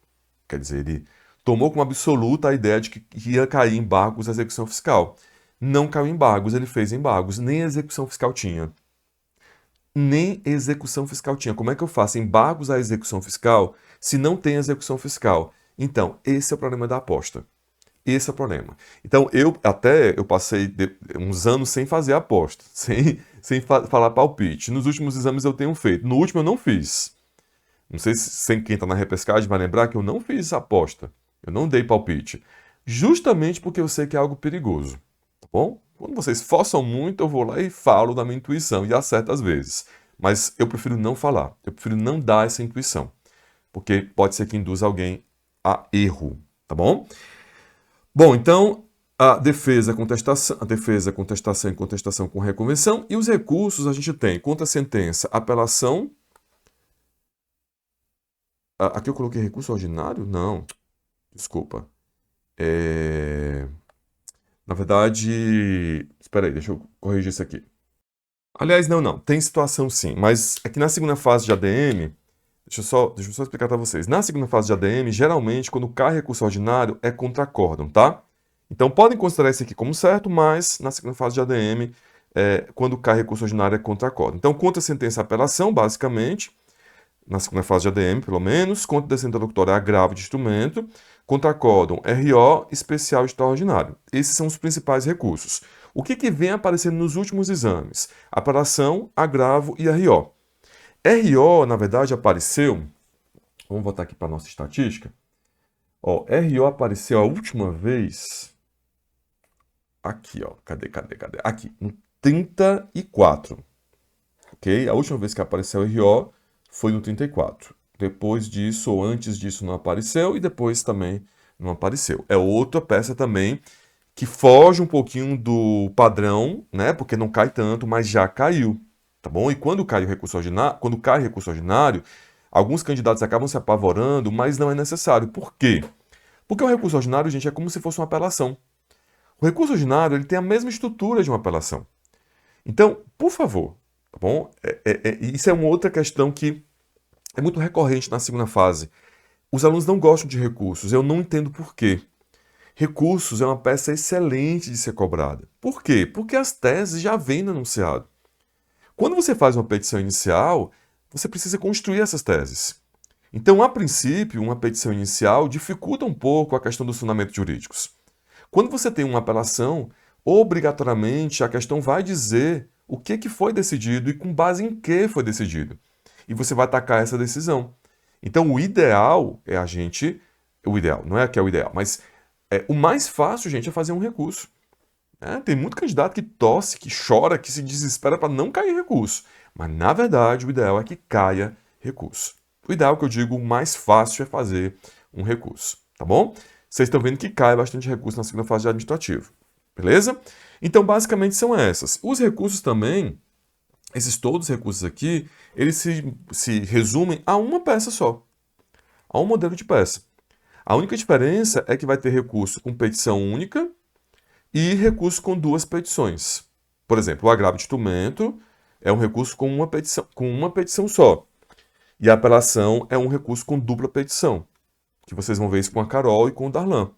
quer dizer, ele tomou como absoluta a ideia de que ia cair embargos à execução fiscal. Não caiu embargos, ele fez embargos, nem execução fiscal tinha. Nem execução fiscal tinha. Como é que eu faço embargos à execução fiscal se não tem execução fiscal? Então, esse é o problema da aposta. Esse é o problema. Então, eu passei uns anos sem fazer aposta, sem falar palpite. Nos últimos exames eu tenho feito. No último eu não fiz. Não sei se quem está na repescagem vai lembrar que eu não fiz aposta. Eu não dei palpite. Justamente porque eu sei que é algo perigoso. Tá bom? Quando vocês forçam muito, eu vou lá e falo da minha intuição e acerto às vezes. Mas eu prefiro não falar. Eu prefiro não dar essa intuição. Porque pode ser que induza alguém a erro. Tá bom? Bom, então, A defesa, contestação e contestação com reconvenção. E os recursos a gente tem contra a sentença, apelação. Aqui eu coloquei recurso ordinário? Não, desculpa. Na verdade, espera aí, deixa eu corrigir isso aqui. Aliás, não, tem situação sim, mas aqui na segunda fase de ADM, deixa eu só explicar para vocês. Na segunda fase de ADM, geralmente, quando cai recurso ordinário, é contra acórdão, tá? Então, podem considerar isso aqui como certo, mas na segunda fase de ADM, quando cai recurso ordinário, é contra acórdão. Então, contra a sentença e apelação, basicamente, na segunda fase de ADM, pelo menos, contra a decisão interlocutória é agravo de instrumento, contra acórdão, RO, especial e extraordinário. Esses são os principais recursos. O que vem aparecendo nos últimos exames? Apelação, agravo e RO. RO, na verdade, apareceu... Vamos voltar aqui para a nossa estatística. RO apareceu a última vez... Aqui, cadê? Aqui, no 34. Ok? A última vez que apareceu RO foi no 34. Depois disso, ou antes disso, não apareceu, e depois também não apareceu. É outra peça também que foge um pouquinho do padrão, né? Porque não cai tanto, mas já caiu, tá bom? E quando cai recurso ordinário, alguns candidatos acabam se apavorando, mas não é necessário. Por quê? Porque o recurso ordinário, gente, é como se fosse uma apelação. O recurso ordinário, ele tem a mesma estrutura de uma apelação. Então, por favor, tá bom? Isso é uma outra questão que é muito recorrente na segunda fase. Os alunos não gostam de recursos, eu não entendo por quê. Recursos é uma peça excelente de ser cobrada. Por quê? Porque as teses já vêm no enunciado. Quando você faz uma petição inicial, você precisa construir essas teses. Então, a princípio, uma petição inicial dificulta um pouco a questão dos fundamentos jurídicos. Quando você tem uma apelação, obrigatoriamente a questão vai dizer o que foi decidido e com base em que foi decidido. E você vai atacar essa decisão. Então, o ideal é a gente... O ideal, não é que é o ideal, mas o mais fácil, gente, é fazer um recurso. Tem muito candidato que tosse, que chora, que se desespera para não cair recurso. Mas, na verdade, o ideal é que caia recurso. O ideal, que eu digo, o mais fácil é fazer um recurso, tá bom? Vocês estão vendo que cai bastante recurso na segunda fase de administrativo. Beleza? Então, basicamente, são essas. Os recursos também, todos os recursos aqui, eles se resumem a uma peça só. A um modelo de peça. A única diferença é que vai ter recurso com petição única e recurso com duas petições. Por exemplo, o agravo de instrumento é um recurso com uma petição só. E a apelação é um recurso com dupla petição, que vocês vão ver isso com a Carol e com o Darlan.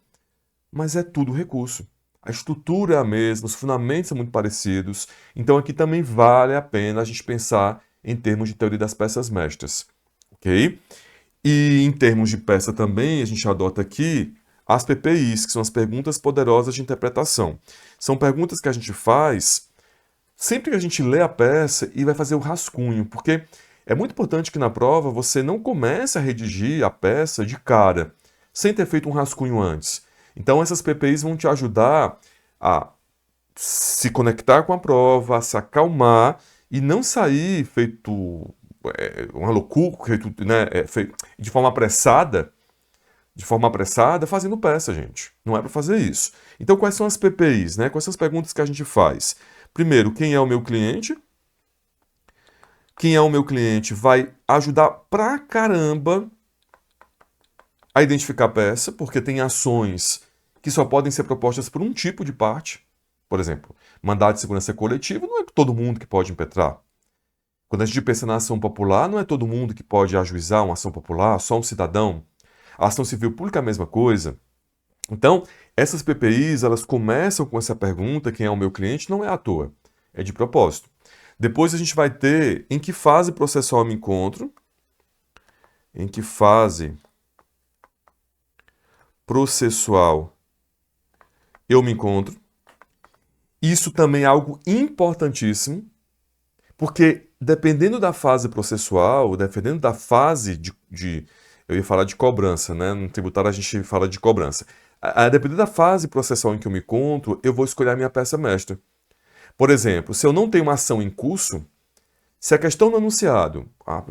Mas é tudo recurso. A estrutura é a mesma, os fundamentos são muito parecidos, então aqui também vale a pena a gente pensar em termos de teoria das peças mestras. Ok? E em termos de peça também, a gente adota aqui as PPIs, que são as perguntas poderosas de interpretação. São perguntas que a gente faz sempre que a gente lê a peça e vai fazer o rascunho, porque é muito importante que na prova você não comece a redigir a peça de cara, sem ter feito um rascunho antes. Então essas PPIs vão te ajudar a se conectar com a prova, a se acalmar e não sair feito uma loucura, de forma apressada, fazendo peça, gente. Não é para fazer isso. Então, quais são as PPIs, né? Quais são as perguntas que a gente faz? Primeiro, quem é o meu cliente? Quem é o meu cliente vai ajudar pra caramba a identificar a peça, porque tem ações que só podem ser propostas por um tipo de parte. Por exemplo, mandado de segurança coletiva não é todo mundo que pode impetrar. Quando a gente pensa na ação popular, não é todo mundo que pode ajuizar uma ação popular, só um cidadão. A ação civil pública é a mesma coisa. Então, essas PPIs, elas começam com essa pergunta, quem é o meu cliente, não é à toa, é de propósito. Depois a gente vai ter em que fase processual eu me encontro, em que fase processual eu me encontro. Isso também é algo importantíssimo, porque dependendo da fase processual, dependendo da fase eu ia falar de cobrança, né? No tributário a gente fala de cobrança. Dependendo da fase processual em que eu me encontro, eu vou escolher a minha peça mestra. Por exemplo, se eu não tenho uma ação em curso, se a questão do enunciado, a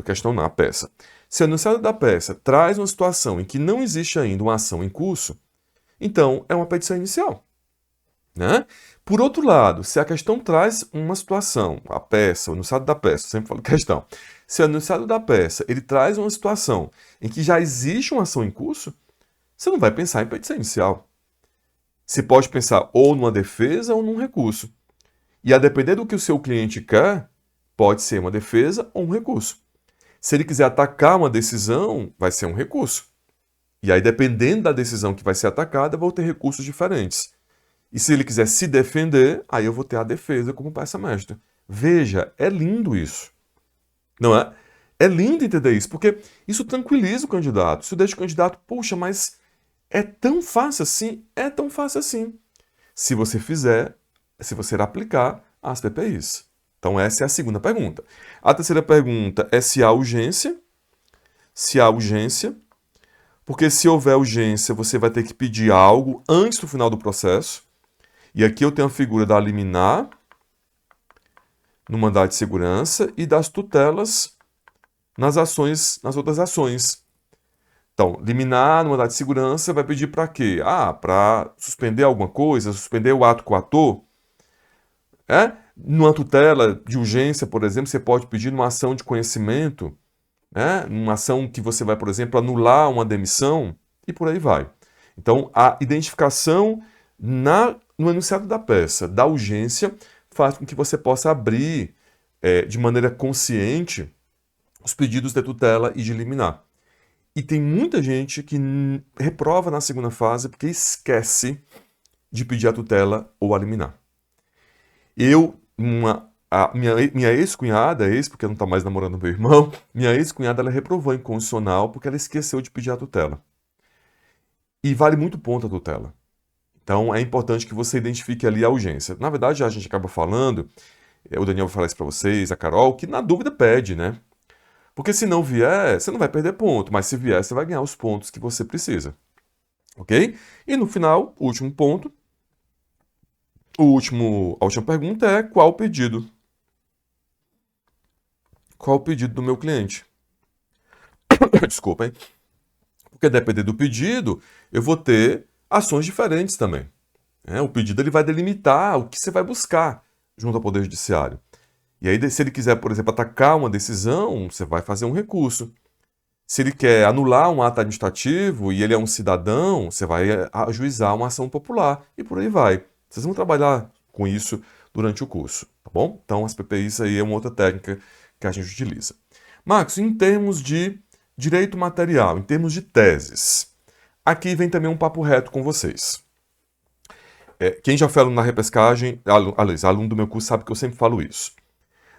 peça, se o enunciado da peça traz uma situação em que não existe ainda uma ação em curso, então é uma petição inicial. né? Por outro lado, se a questão traz uma situação, a peça, o enunciado da peça, eu sempre falo questão, se o enunciado da peça ele traz uma situação em que já existe uma ação em curso, você não vai pensar em petição inicial. Você pode pensar ou numa defesa ou num recurso. E a depender do que o seu cliente quer, pode ser uma defesa ou um recurso. Se ele quiser atacar uma decisão, vai ser um recurso. E aí, dependendo da decisão que vai ser atacada, eu vou ter recursos diferentes. E se ele quiser se defender, aí eu vou ter a defesa como peça mestra. Veja, é lindo isso. Não é? É lindo entender isso, porque isso tranquiliza o candidato. Isso deixa o candidato, poxa, mas é tão fácil assim? É tão fácil assim. Se você fizer, se você aplicar as PPIs. Então essa é a segunda pergunta. A terceira pergunta é se há urgência. Se há urgência. Porque se houver urgência, você vai ter que pedir algo antes do final do processo. E aqui eu tenho a figura da liminar no mandado de segurança e das tutelas nas ações, nas outras ações. Então, liminar no mandado de segurança vai pedir para quê? Para suspender alguma coisa, suspender o ato coator. Numa tutela de urgência, por exemplo, você pode pedir numa ação de conhecimento, numa ação que você vai, por exemplo, anular uma demissão e por aí vai. Então, a identificação no enunciado da peça da urgência faz com que você possa abrir de maneira consciente os pedidos de tutela e de liminar. E tem muita gente que reprova na segunda fase porque esquece de pedir a tutela ou a liminar. Minha ex-cunhada, porque não está mais namorando meu irmão, minha ex-cunhada ela reprovou incondicional porque ela esqueceu de pedir a tutela. E vale muito ponto a tutela. Então é importante que você identifique ali a urgência. Na verdade, a gente acaba falando, o Daniel vai falar isso para vocês, a Carol, que na dúvida pede, né? Porque se não vier, você não vai perder ponto, mas se vier, você vai ganhar os pontos que você precisa. Ok? E no final, o último ponto, a última pergunta é qual o pedido? Qual o pedido do meu cliente? Desculpa, hein? Porque dependendo do pedido, eu vou ter ações diferentes também. O pedido ele vai delimitar o que você vai buscar junto ao Poder Judiciário. E aí, se ele quiser, por exemplo, atacar uma decisão, você vai fazer um recurso. Se ele quer anular um ato administrativo e ele é um cidadão, você vai ajuizar uma ação popular e por aí vai. Vocês vão trabalhar com isso durante o curso, tá bom? Então, as PPIs aí é uma outra técnica que a gente utiliza. Marcos, em termos de direito material, em termos de teses, aqui vem também um papo reto com vocês. Quem já foi aluno na repescagem, aliás, aluno do meu curso, sabe que eu sempre falo isso.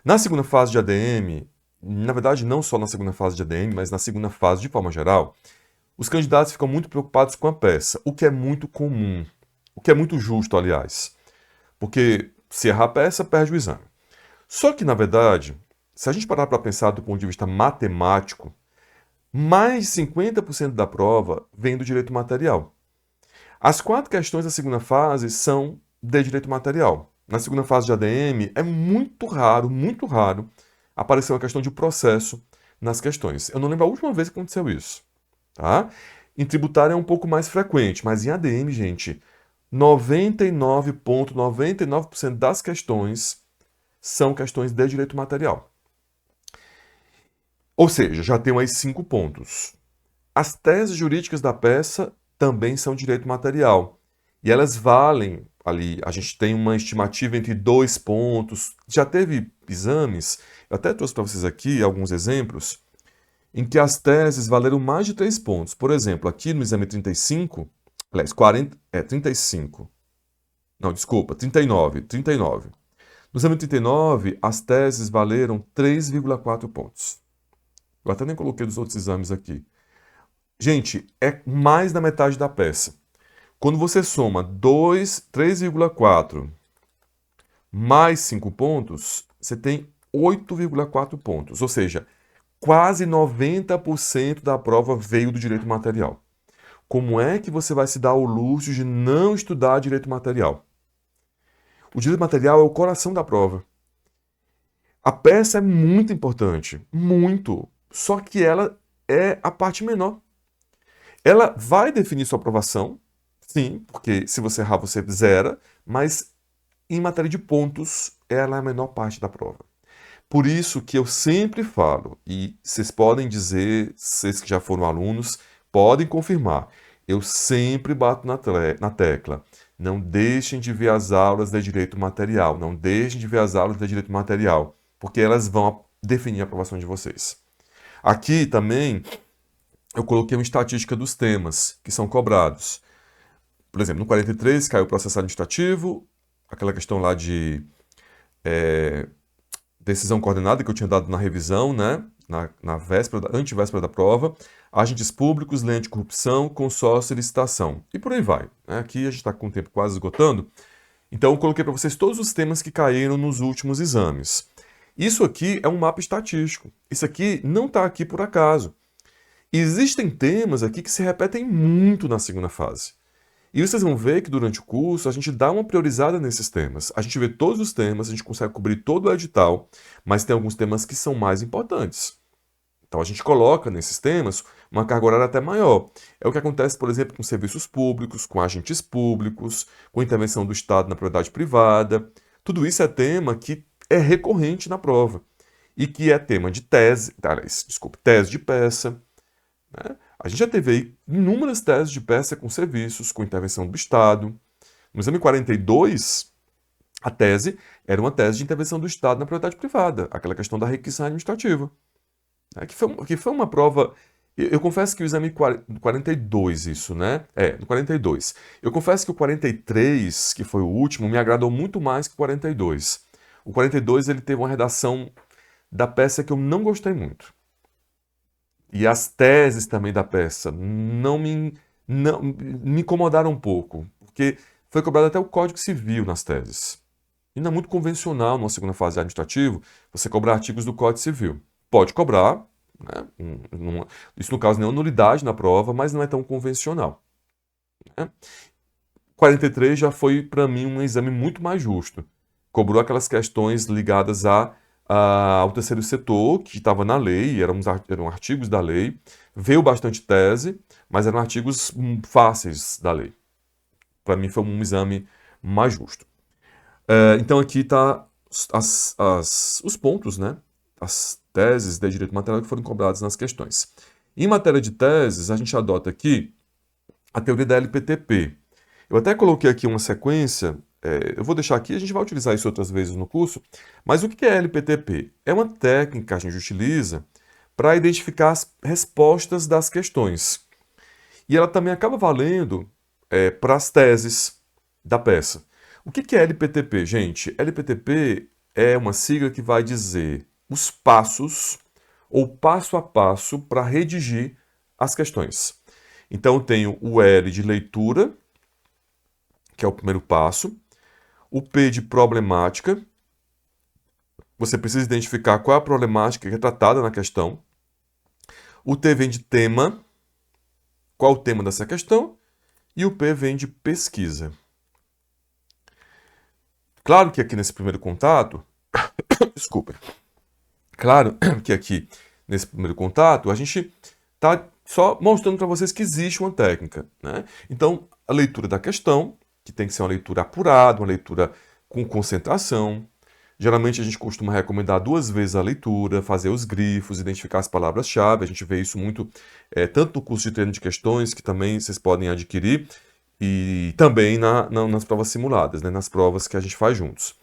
Na segunda fase de ADM, na verdade não só na segunda fase de ADM, mas na segunda fase de forma geral, os candidatos ficam muito preocupados com a peça, o que é muito comum, o que é muito justo, aliás. Porque se errar a peça, perde o exame. Só que, na verdade, se a gente parar para pensar do ponto de vista matemático, mais de 50% da prova vem do direito material. As 4 questões da segunda fase são de direito material. Na segunda fase de ADM, é muito raro, aparecer uma questão de processo nas questões. Eu não lembro a última vez que aconteceu isso. Tá? Em tributário é um pouco mais frequente, mas em ADM, gente, 99,99% das questões são questões de direito material. Ou seja, já tem aí 5 pontos. As teses jurídicas da peça também são direito material. E elas valem ali, a gente tem uma estimativa entre 2 pontos. Já teve exames, eu até trouxe para vocês aqui alguns exemplos, em que as teses valeram mais de 3 pontos. Por exemplo, aqui no exame 35, aliás, 35. Não, desculpa, 39. No exame 39, as teses valeram 3,4 pontos. Eu até nem coloquei dos outros exames aqui. Gente, é mais da metade da peça. Quando você soma 3,4 mais 5 pontos, você tem 8,4 pontos. Ou seja, quase 90% da prova veio do direito material. Como é que você vai se dar o luxo de não estudar direito material? O direito material é o coração da prova. A peça é muito importante, muito. Só que ela é a parte menor. Ela vai definir sua aprovação, Sim, porque se você errar, você zera, mas em matéria de pontos, ela é a menor parte da prova. Por isso que eu sempre falo, e vocês podem dizer, vocês que já foram alunos, podem confirmar, eu sempre bato na tecla. Não deixem de ver as aulas de direito material, não deixem de ver as aulas de direito material, porque elas vão definir a aprovação de vocês. Aqui também eu coloquei uma estatística dos temas que são cobrados. Por exemplo, no 43 caiu o processo administrativo, aquela questão lá de decisão coordenada que eu tinha dado na revisão, né? Na véspera, antivéspera da prova, agentes públicos, lei anticorrupção, consórcio e licitação. E por aí vai. Né? Aqui a gente está com o tempo quase esgotando. Então eu coloquei para vocês todos os temas que caíram nos últimos exames. Isso aqui é um mapa estatístico. Isso aqui não está aqui por acaso. Existem temas aqui que se repetem muito na segunda fase. E vocês vão ver que durante o curso a gente dá uma priorizada nesses temas. A gente vê todos os temas, a gente consegue cobrir todo o edital, mas tem alguns temas que são mais importantes. Então a gente coloca nesses temas uma carga horária até maior. É o que acontece, por exemplo, com serviços públicos, com agentes públicos, com intervenção do Estado na propriedade privada. Tudo isso é tema que é recorrente na prova e que é tema de tese, tese de peça. Né? A gente já teve aí inúmeras teses de peça com serviços, com intervenção do Estado. No exame 42, a tese era uma tese de intervenção do Estado na propriedade privada, aquela questão da requisição administrativa. Né? Que foi uma prova. Eu confesso que o exame 42, isso, né? No 42. Eu confesso que o 43, que foi o último, me agradou muito mais que o 42. O 42 ele teve uma redação da peça que eu não gostei muito. E as teses também da peça não me incomodaram um pouco, porque foi cobrado até o Código Civil nas teses. E não é muito convencional, numa segunda fase administrativa, você cobrar artigos do Código Civil. Pode cobrar, né? Isso não causa nenhuma nulidade na prova, mas não é tão convencional. Né? 43 já foi, para mim, um exame muito mais justo. Cobrou aquelas questões ligadas ao terceiro setor, que estava na lei, eram artigos da lei, veio bastante tese, mas eram artigos fáceis da lei. Para mim foi um exame mais justo. Então aqui está os pontos, né? As teses de direito material que foram cobradas nas questões. Em matéria de teses, a gente adota aqui a teoria da LPTP. Eu até coloquei aqui uma sequência, eu vou deixar aqui, a gente vai utilizar isso outras vezes no curso, mas o que é LPTP? É uma técnica que a gente utiliza para identificar as respostas das questões. E ela também acaba valendo para as teses da peça. O que é LPTP, gente? LPTP é uma sigla que vai dizer os passos ou passo a passo para redigir as questões. Então eu tenho o L de leitura, que é o primeiro passo, o P de problemática, você precisa identificar qual é a problemática que é tratada na questão, o T vem de tema, qual o tema dessa questão, e o P vem de pesquisa. Claro que aqui nesse primeiro contato, desculpa, claro que aqui nesse primeiro contato a gente está só mostrando para vocês que existe uma técnica. Né? Então, a leitura da questão, que tem que ser uma leitura apurada, uma leitura com concentração. Geralmente a gente costuma recomendar 2 vezes a leitura, fazer os grifos, identificar as palavras-chave. A gente vê isso muito tanto no curso de treino de questões, que também vocês podem adquirir, e também nas provas simuladas, né, nas provas que a gente faz juntos.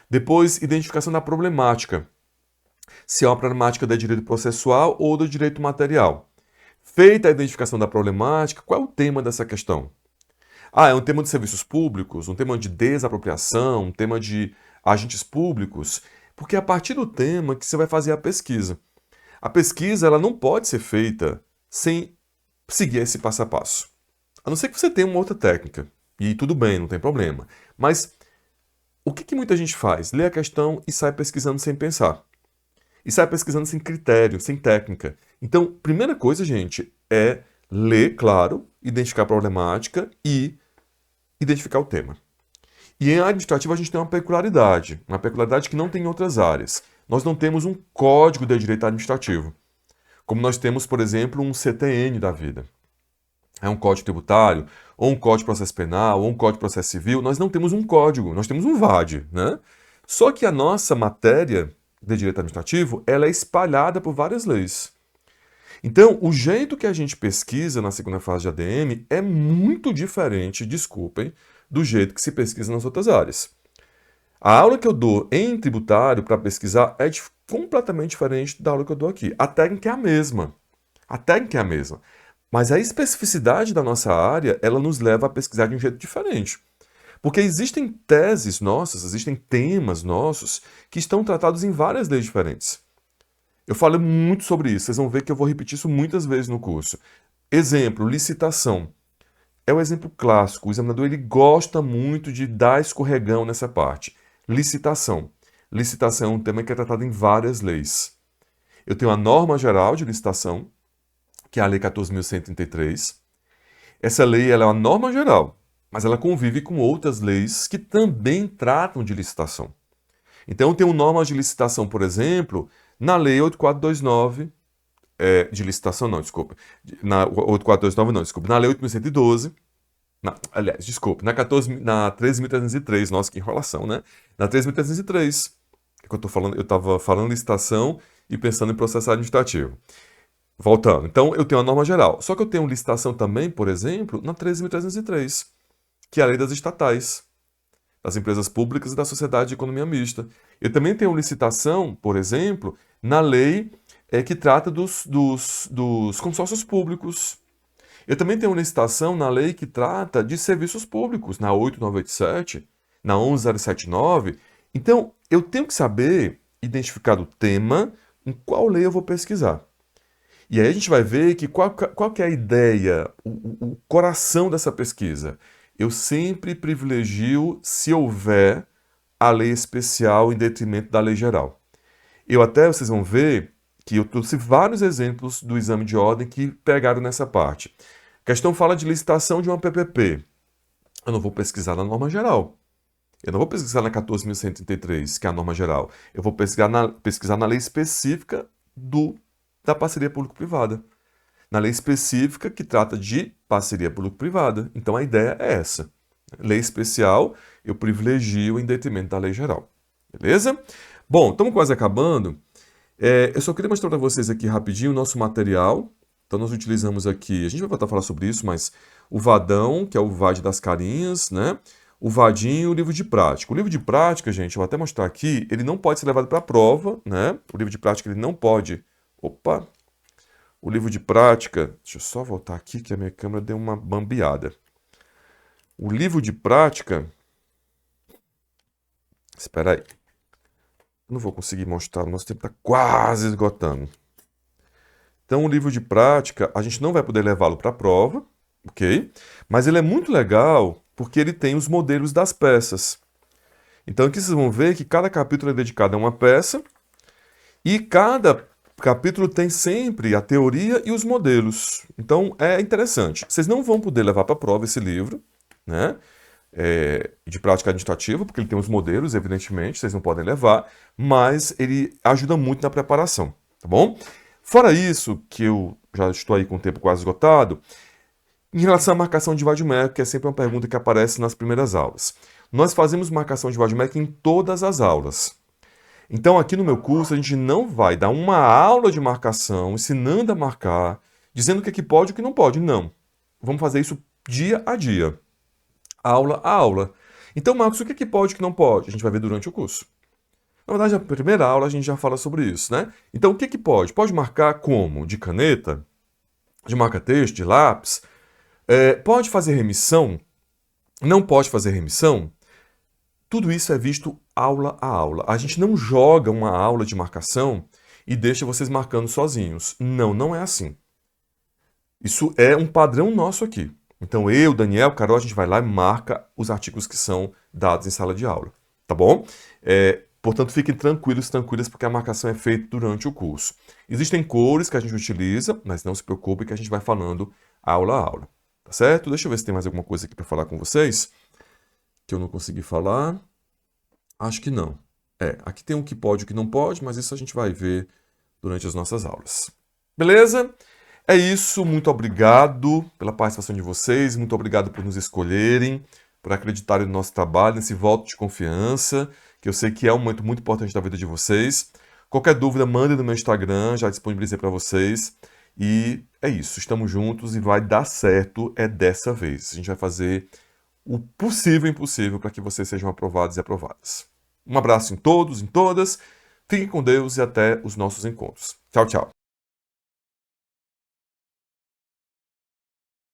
Depois, identificação da problemática. Se é uma problemática do direito processual ou do direito material. Feita a identificação da problemática, qual é o tema dessa questão? É um tema de serviços públicos, um tema de desapropriação, um tema de agentes públicos, porque é a partir do tema que você vai fazer a pesquisa. A pesquisa ela não pode ser feita sem seguir esse passo a passo. A não ser que você tenha uma outra técnica, e tudo bem, não tem problema. Mas o que muita gente faz? Lê a questão e sai pesquisando sem pensar. E sai pesquisando sem critério, sem técnica. Então, primeira coisa, gente, é ler, claro, identificar a problemática e identificar o tema. E em área administrativa a gente tem uma peculiaridade que não tem em outras áreas. Nós não temos um código de direito administrativo, como nós temos, por exemplo, um CTN da vida. é um código tributário, ou um código de processo penal, ou um código de processo civil, nós não temos um código, nós temos um VAD, né? Só que a nossa matéria de direito administrativo, ela é espalhada por várias leis. Então, o jeito que a gente pesquisa na segunda fase de ADM é muito diferente, desculpem, do jeito que se pesquisa nas outras áreas. A aula que eu dou em tributário para pesquisar é completamente diferente da aula que eu dou aqui. A técnica é a mesma. A técnica é a mesma. Mas a especificidade da nossa área, ela nos leva a pesquisar de um jeito diferente. Porque existem teses nossas, existem temas nossos que estão tratados em várias leis diferentes. Eu falo muito sobre isso, vocês vão ver que eu vou repetir isso muitas vezes no curso. Exemplo, licitação. É o exemplo clássico, o examinador ele gosta muito de dar escorregão nessa parte. Licitação. Licitação é um tema que é tratado em várias leis. Eu tenho a norma geral de licitação, que é a Lei 14.133. Essa lei ela é uma norma geral, mas ela convive com outras leis que também tratam de licitação. Então, eu tenho normas de licitação, por exemplo, na Lei 8429, de licitação não, desculpa, na 8429 não, desculpa, na Lei 8.112, aliás, desculpa, na 13.303, nossa, que enrolação, né? Na 13.303, que eu tô falando, eu estava falando licitação e pensando em processo administrativo. Voltando, então eu tenho a norma geral, só que eu tenho licitação também, por exemplo, na 13.303, que é a lei das estatais, das empresas públicas e da sociedade de economia mista. Eu também tenho licitação, por exemplo, na lei que trata dos consórcios públicos. Eu também tenho licitação na lei que trata de serviços públicos, na 8987, na 11079. Então, eu tenho que saber identificar o tema em qual lei eu vou pesquisar. E aí a gente vai ver que qual que é a ideia, o coração dessa pesquisa. Eu sempre privilegio se houver a lei especial em detrimento da lei geral. Vocês vão ver que eu trouxe vários exemplos do exame de ordem que pegaram nessa parte. A questão fala de licitação de uma PPP. Eu não vou pesquisar na norma geral. Eu não vou pesquisar na 14.133, que é a norma geral. Eu vou pesquisar na lei específica da parceria público-privada. Na lei específica que trata de parceria público-privada. Então a ideia é essa. Lei especial eu privilegio em detrimento da lei geral. Beleza? Bom, estamos quase acabando. Eu só queria mostrar para vocês aqui rapidinho o nosso material. Então nós utilizamos aqui, a gente vai voltar a falar sobre isso, mas o Vadão, que é o VAD das carinhas, né? O Vadinho e o livro de prática. O livro de prática, gente, eu vou até mostrar aqui, ele não pode ser levado para a prova, né? O livro de prática ele não pode... Opa! O livro de prática... Deixa eu só voltar aqui que a minha câmera deu uma bambeada. O livro de prática... Espera aí. Não vou conseguir mostrar, o nosso tempo está quase esgotando. Então, o livro de prática, a gente não vai poder levá-lo para a prova, ok? Mas ele é muito legal porque ele tem os modelos das peças. Então, aqui vocês vão ver que cada capítulo é dedicado a uma peça e cada capítulo tem sempre a teoria e os modelos. Então, é interessante. Vocês não vão poder levar para a prova esse livro, né? De prática administrativa, porque ele tem os modelos, evidentemente, vocês não podem levar, mas ele ajuda muito na preparação, tá bom? Fora isso, que eu já estou aí com o tempo quase esgotado, em relação à marcação de vademecum, que é sempre uma pergunta que aparece nas primeiras aulas. Nós fazemos marcação de vademecum em todas as aulas. Então, aqui no meu curso, a gente não vai dar uma aula de marcação, ensinando a marcar, dizendo o que é que pode e o que não pode. Não. Vamos fazer isso dia a dia. Aula a aula. Então, Marcos, o que é que pode e o que não pode? A gente vai ver durante o curso. Na verdade, na primeira aula a gente já fala sobre isso, né? Então, o que é que pode? Pode marcar como? De caneta? De marca-texto? De lápis? Pode fazer remissão? Não pode fazer remissão? Tudo isso é visto aula a aula. A gente não joga uma aula de marcação e deixa vocês marcando sozinhos. Não, não é assim. Isso é um padrão nosso aqui. Então eu, Daniel, Carol, a gente vai lá e marca os artigos que são dados em sala de aula. Tá bom? Portanto, fiquem tranquilos, tranquilas, porque a marcação é feita durante o curso. Existem cores que a gente utiliza, mas não se preocupe que a gente vai falando aula a aula. Tá certo? Deixa eu ver se tem mais alguma coisa aqui para falar com vocês. Que eu não consegui falar. Acho que não. Aqui tem o que pode e o que não pode, mas isso a gente vai ver durante as nossas aulas. Beleza? É isso, muito obrigado pela participação de vocês, muito obrigado por nos escolherem, por acreditarem no nosso trabalho, nesse voto de confiança, que eu sei que é um momento muito importante da vida de vocês. Qualquer dúvida, mande no meu Instagram, já disponibilizei para vocês. E é isso, estamos juntos e vai dar certo, é dessa vez. A gente vai fazer o possível e impossível para que vocês sejam aprovados e aprovadas. Um abraço em todos, em todas, fiquem com Deus e até os nossos encontros. Tchau, tchau.